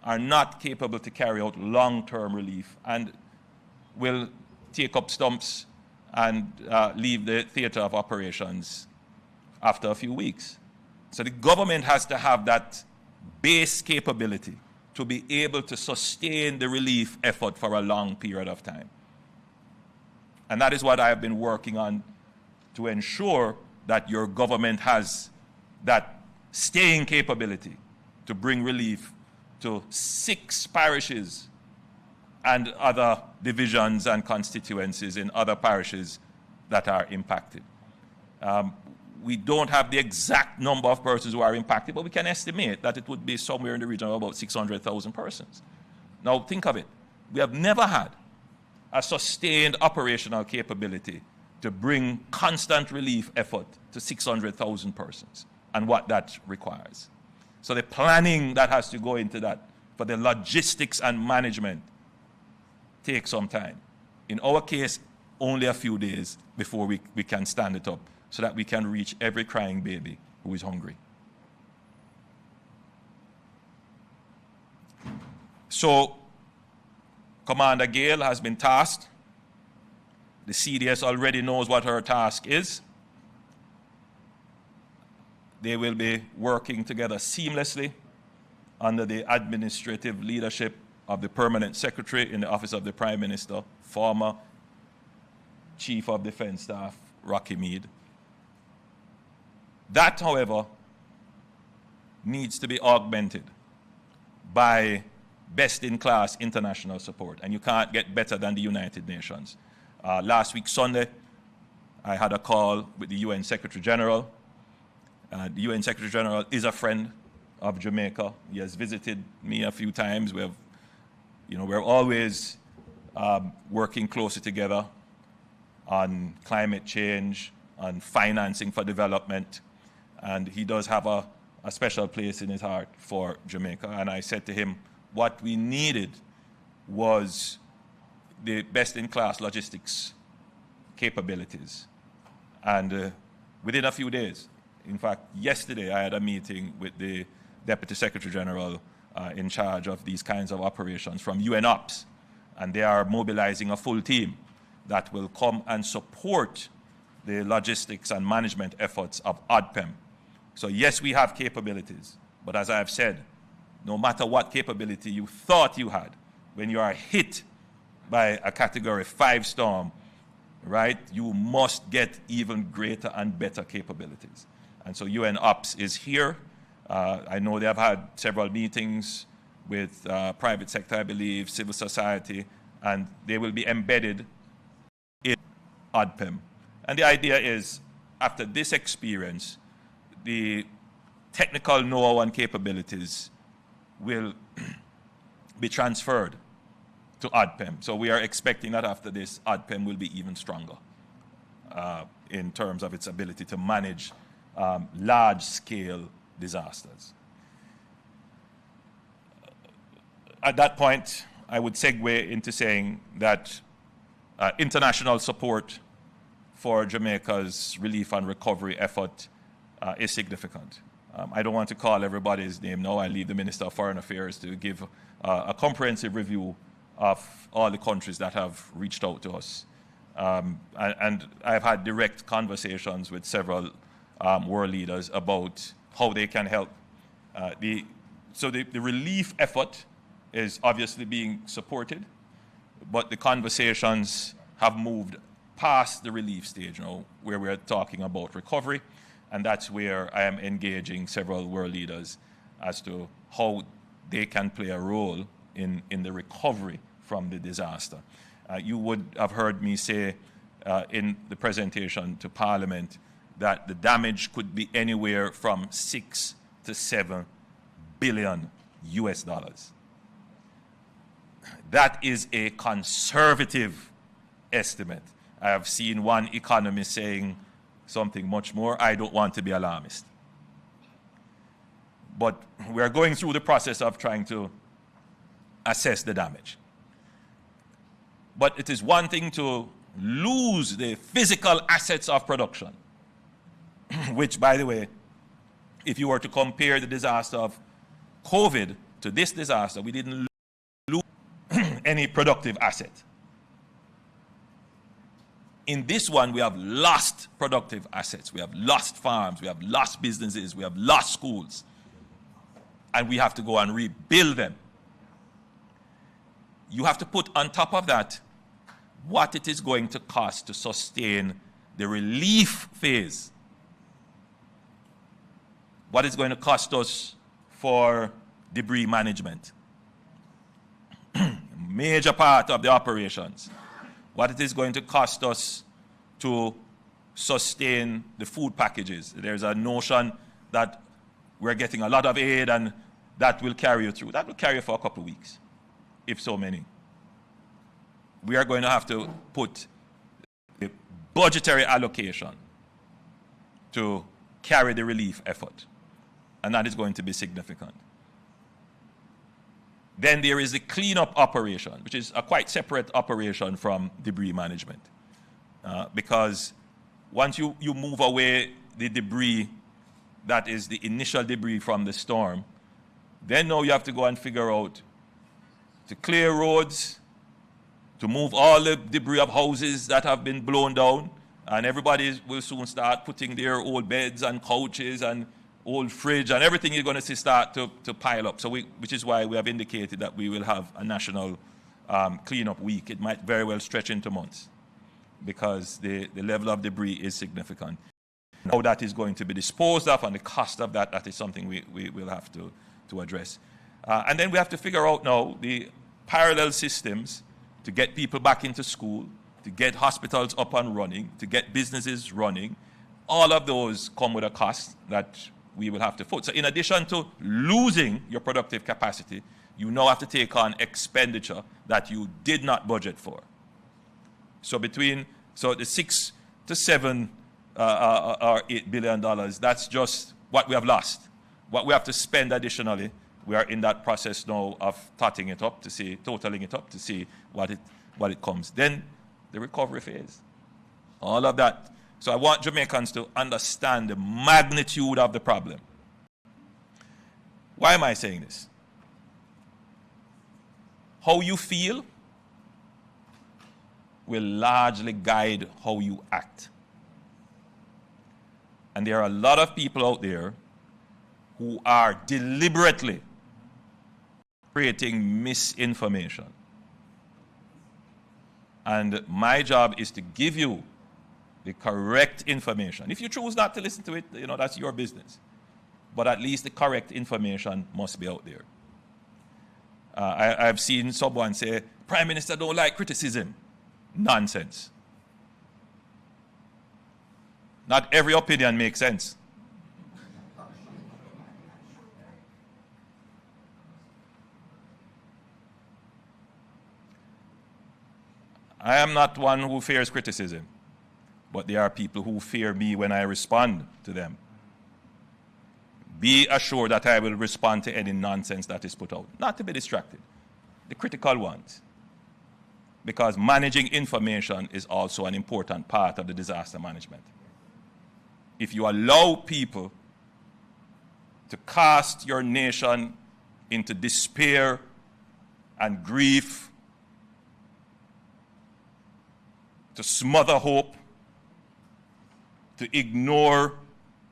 are not capable to carry out long-term relief and will take up stumps and leave the theater of operations after a few weeks. So the government has to have that base capability to be able to sustain the relief effort for a long period of time. And that is what I have been working on to ensure that your government has that staying capability to bring relief to 6 parishes and other divisions and constituencies in other parishes that are impacted. We don't have the exact number of persons who are impacted, but we can estimate that it would be somewhere in the region of about 600,000 persons. Now think of it. We have never had a sustained operational capability to bring constant relief effort to 600,000 persons and what that requires. So the planning that has to go into that for the logistics and management takes some time. In our case, only a few days before we can stand it up so that we can reach every crying baby who is hungry. So Commander Gale has been tasked. The CDS already knows what her task is. They will be working together seamlessly under the administrative leadership of the Permanent Secretary in the Office of the Prime Minister, former Chief of Defense Staff, Rocky Mead. That, however, needs to be augmented by best-in-class international support, and you can't get better than the United Nations. Last week, Sunday, I had a call with the UN Secretary General. The UN Secretary General is a friend of Jamaica. He has visited me a few times. We're always working closely together on climate change, on financing for development, and he does have a special place in his heart for Jamaica. And I said to him, what we needed was the best-in-class logistics capabilities. And within a few days, in fact, yesterday I had a meeting with the Deputy Secretary General in charge of these kinds of operations from UN Ops, and they are mobilizing a full team that will come and support the logistics and management efforts of ODPEM. So yes, we have capabilities, but as I have said, no matter what capability you thought you had, when you are hit by a Category 5 storm, right, you must get even greater and better capabilities. And so UN Ops is here. I know they have had several meetings with private sector, I believe, civil society, and they will be embedded in ODPEM. And the idea is, after this experience, the technical know-how and capabilities will be transferred to ODPEM. So we are expecting that after this, ODPEM will be even stronger in terms of its ability to manage large-scale disasters. At that point, I would segue into saying that international support for Jamaica's relief and recovery effort is significant. I don't want to call everybody's name now. I leave the Minister of Foreign Affairs to give a comprehensive review of all the countries that have reached out to us. And I've had direct conversations with several world leaders about how they can help. The relief effort is obviously being supported, but the conversations have moved past the relief stage now, where we're talking about recovery, and that's where I am engaging several world leaders as to how they can play a role in the recovery from the disaster. You would have heard me say in the presentation to Parliament that the damage could be anywhere from 6 to 7 billion US dollars. That is a conservative estimate. I have seen one economist saying something much more. I don't want to be alarmist. But we are going through the process of trying to assess the damage. But it is one thing to lose the physical assets of production, which, by the way, if you were to compare the disaster of COVID to this disaster, we didn't lose any productive asset. In this one, we have lost productive assets. We have lost farms. We have lost businesses. We have lost schools. And we have to go and rebuild them. You have to put on top of that what it is going to cost to sustain the relief phase. What it's going to cost us for debris management. Major part of the operations. What it is going to cost us to sustain the food packages. There's a notion that we're getting a lot of aid and that will carry you through. That will carry you for a couple of weeks, if so many. We are going to have to put the budgetary allocation to carry the relief effort, and that is going to be significant. Then there is the cleanup operation, which is a quite separate operation from debris management. Because once you move away the debris that is the initial debris from the storm, then now you have to go and figure out to clear roads, to move all the debris of houses that have been blown down, and everybody will soon start putting their old beds and couches and old fridge and everything you're going to see start to pile up. So which is why we have indicated that we will have a national cleanup week. It might very well stretch into months because the level of debris is significant. How that is going to be disposed of and the cost of that, that is something we will have to address. And then we have to figure out now the parallel systems to get people back into school, to get hospitals up and running, to get businesses running. All of those come with a cost that we will have to foot. So in addition to losing your productive capacity, you now have to take on expenditure that you did not budget for. So the 6 to 7 or $8 billion, that's just what we have lost. What we have to spend additionally, we are in that process now of totaling it up to see what it comes. Then the recovery phase, all of that. So I want Jamaicans to understand the magnitude of the problem. Why am I saying this? How you feel will largely guide how you act. And there are a lot of people out there who are deliberately creating misinformation. And my job is to give you the correct information. If you choose not to listen to it, that's your business. But at least the correct information must be out there. I've seen someone say, Prime Minister don't like criticism. Nonsense. Not every opinion makes sense. I am not one who fears criticism, but there are people who fear me when I respond to them. Be assured that I will respond to any nonsense that is put out, not to be distracted, the critical ones. Because managing information is also an important part of the disaster management. If you allow people to cast your nation into despair and grief, to smother hope, to ignore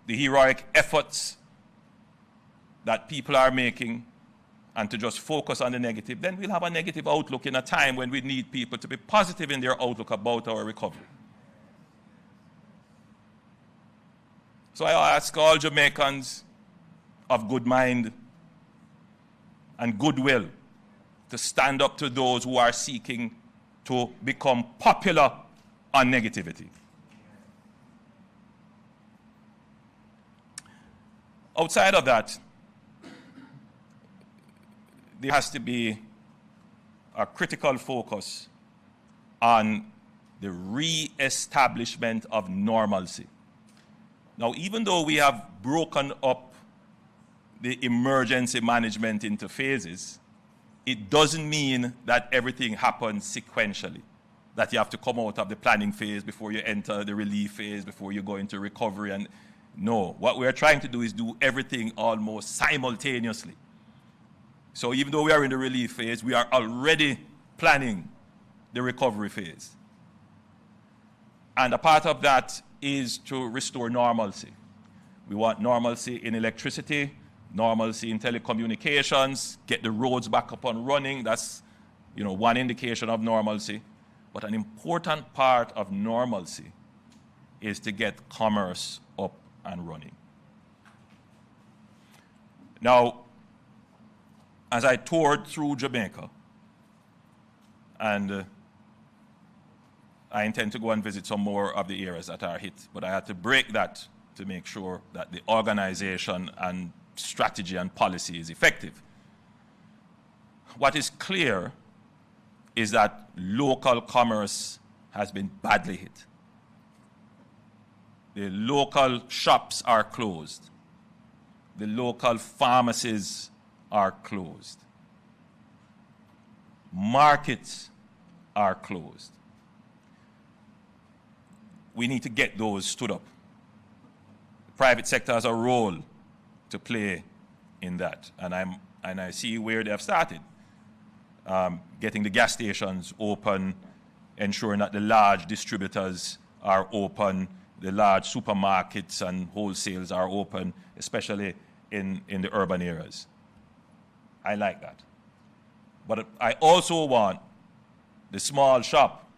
the heroic efforts that people are making, and to just focus on the negative, then we'll have a negative outlook in a time when we need people to be positive in their outlook about our recovery. So I ask all Jamaicans of good mind and goodwill to stand up to those who are seeking to become popular on negativity. Outside of that, there has to be a critical focus on the re-establishment of normalcy. Now, even though we have broken up the emergency management into phases, it doesn't mean that everything happens sequentially, that you have to come out of the planning phase before you enter the relief phase, before you go into recovery. And no, what we're trying to do is do everything almost simultaneously. So even though we are in the relief phase, we are already planning the recovery phase. And a part of that is to restore normalcy. We want normalcy in electricity, normalcy in telecommunications, get the roads back up and running. That's, one indication of normalcy. But an important part of normalcy is to get commerce up and running. Now, as I toured through Jamaica, and I intend to go and visit some more of the areas that are hit, but I had to break that to make sure that the organization and strategy and policy is effective. What is clear is that local commerce has been badly hit. The local shops are closed. The local pharmacies are closed. Markets are closed. We need to get those stood up. The private sector has a role to play in that, and I see where they have started. Getting the gas stations open, ensuring that the large distributors are open, the large supermarkets and wholesales are open, especially in the urban areas. I like that. But I also want the small shop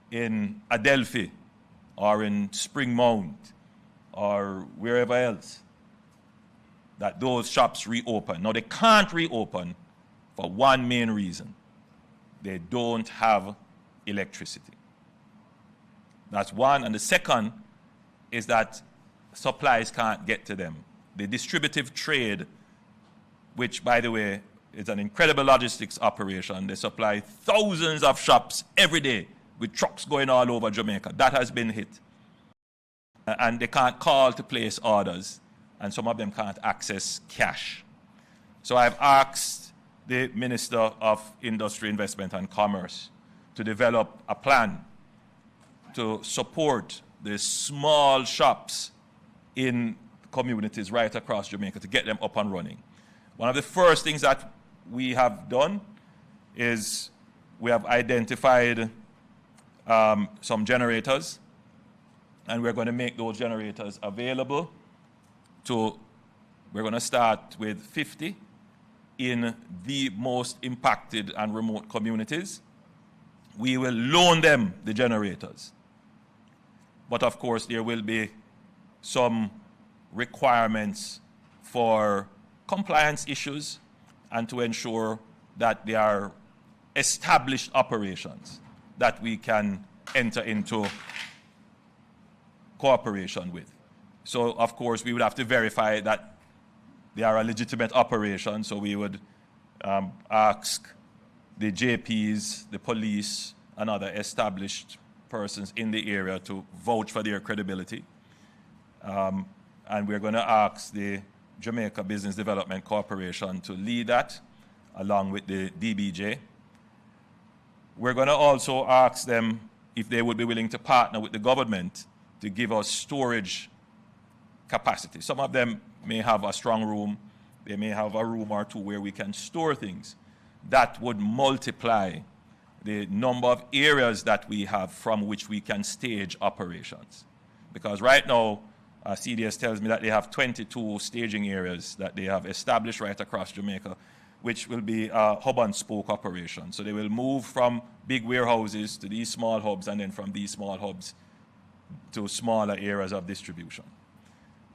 in Adelphi or in Spring Mount or wherever else, that those shops reopen. Now, they can't reopen for one main reason. They don't have electricity. That's one. And the second is that supplies can't get to them. The distributive trade, which, by the way, is an incredible logistics operation. They supply thousands of shops every day with trucks going all over Jamaica. That has been hit. And they can't call to place orders, and some of them can't access cash. So I've asked the Minister of Industry, Investment and Commerce to develop a plan to support the small shops in communities right across Jamaica to get them up and running. One of the first things that we have done is we have identified some generators, and we're going to make those generators available we're going to start with 50 in the most impacted and remote communities. We will loan them the generators. But of course, there will be some requirements for compliance issues and to ensure that they are established operations that we can enter into cooperation with. So, of course, we would have to verify that they are a legitimate operation. So we would ask the JPs, the police, and other established persons in the area to vouch for their credibility. And we're going to ask the Jamaica Business Development Corporation to lead that, along with the DBJ. We're going to also ask them if they would be willing to partner with the government to give us storage capacity. Some of them may have a strong room. They may have a room or two where we can store things. That would multiply the number of areas that we have from which we can stage operations. Because right now, CDS tells me that they have 22 staging areas that they have established right across Jamaica, which will be a hub and spoke operation. So they will move from big warehouses to these small hubs, and then from these small hubs to smaller areas of distribution.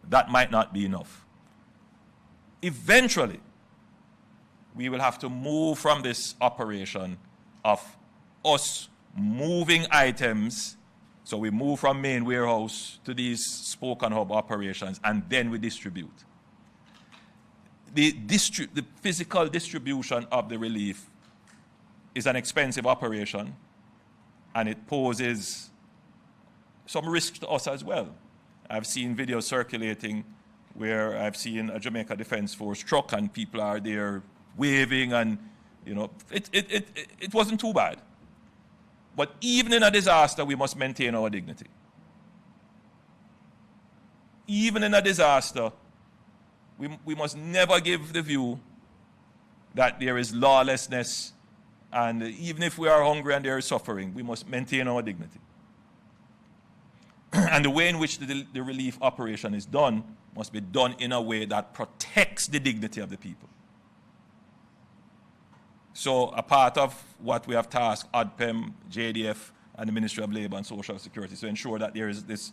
That might not be enough. Eventually, we will have to move from this operation of us moving items. So we move from main warehouse to these spoke and hub operations, and then we distribute. The physical distribution of the relief is an expensive operation, and it poses some risk to us as well. I've seen videos circulating where I've seen a Jamaica Defense Force truck and people are there waving, and it wasn't too bad. But even in a disaster, we must maintain our dignity. Even in a disaster, we must never give the view that there is lawlessness, and even if we are hungry and there is suffering, we must maintain our dignity. And the way in which the relief operation is done must be done in a way that protects the dignity of the people. So a part of what we have tasked ODPEM, JDF, and the Ministry of Labour and Social Security to ensure that there is this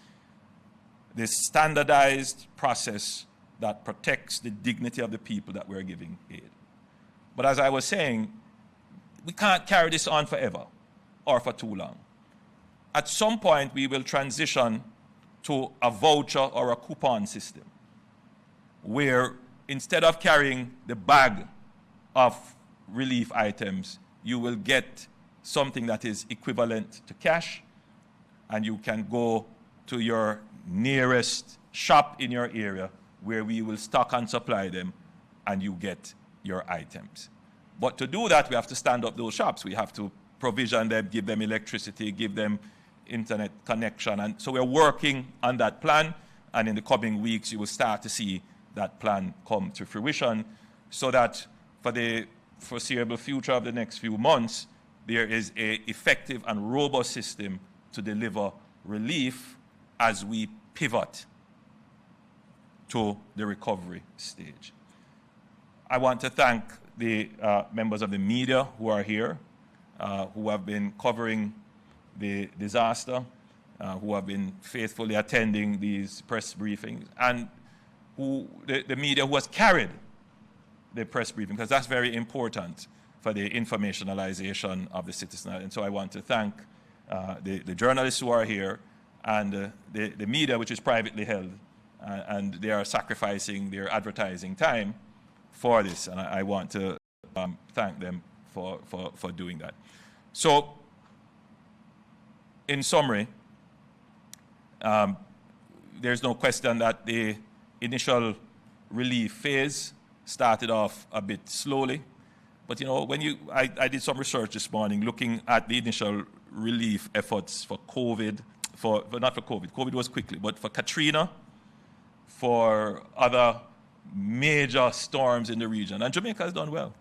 standardized process that protects the dignity of the people that we're giving aid. But as I was saying, we can't carry this on forever or for too long. At some point, we will transition to a voucher or a coupon system where instead of carrying the bag of relief items, you will get something that is equivalent to cash, and you can go to your nearest shop in your area where we will stock and supply them, and you get your items. But to do that, we have to stand up those shops. We have to provision them, give them electricity, give them internet connection. And so we're working on that plan, and in the coming weeks, you will start to see that plan come to fruition, so that for the foreseeable future of the next few months, there is an effective and robust system to deliver relief as we pivot to the recovery stage. I want to thank the members of the media who are here, who have been covering the disaster, who have been faithfully attending these press briefings, and the media who has carried the press briefing, because that's very important for the informationalization of the citizen. And so I want to thank the journalists who are here, and the media, which is privately held, and they are sacrificing their advertising time for this, and I want to thank them for doing that. So, in summary, there's no question that the initial relief phase started off a bit slowly, but I did some research this morning looking at the initial relief efforts for COVID, not for COVID, COVID was quickly, but for Katrina, for other major storms in the region, and Jamaica has done well.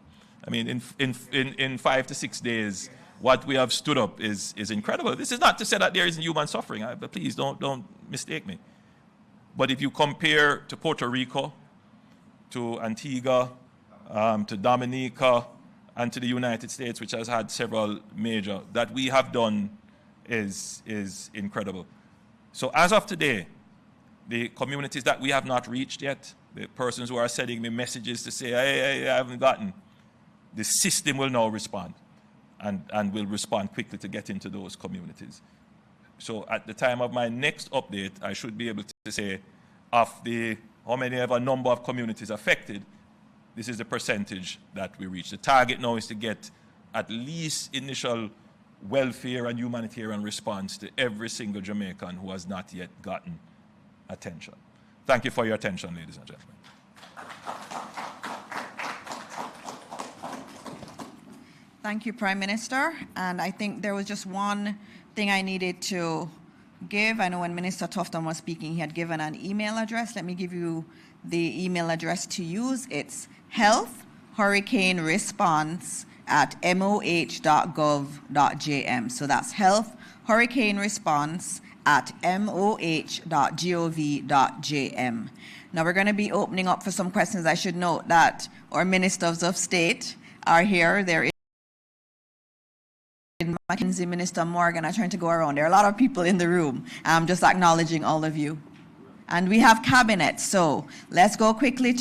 I mean, in 5 to 6 days, what we have stood up is incredible. This is not to say that there isn't human suffering, but please don't mistake me. But if you compare to Puerto Rico, to Antigua, to Dominica, and to the United States, which has had several major, that we have done is incredible. So as of today, the communities that we have not reached yet, the persons who are sending me messages to say, hey, I haven't gotten, the system will now respond, and will respond quickly to get into those communities. So at the time of my next update, I should be able to say, of the how many ever number of communities affected, this is the percentage that we reach. The target now is to get at least initial welfare and humanitarian response to every single Jamaican who has not yet gotten attention. Thank you for your attention, ladies and gentlemen. Thank you, Prime Minister. And I think there was just one thing I needed to give. I know when Minister Tufton was speaking, he had given an email address. Let me give you the email address to use. It's health-hurricane-response@moh.gov.jm. So that's health-hurricane-response@moh.gov.jm. Now we're going to be opening up for some questions. I should note that our ministers of state are here. There is Mackenzie, Minister Morgan. I'm trying to go around. There are a lot of people in the room. I'm just acknowledging all of you. And we have cabinet, so let's go quickly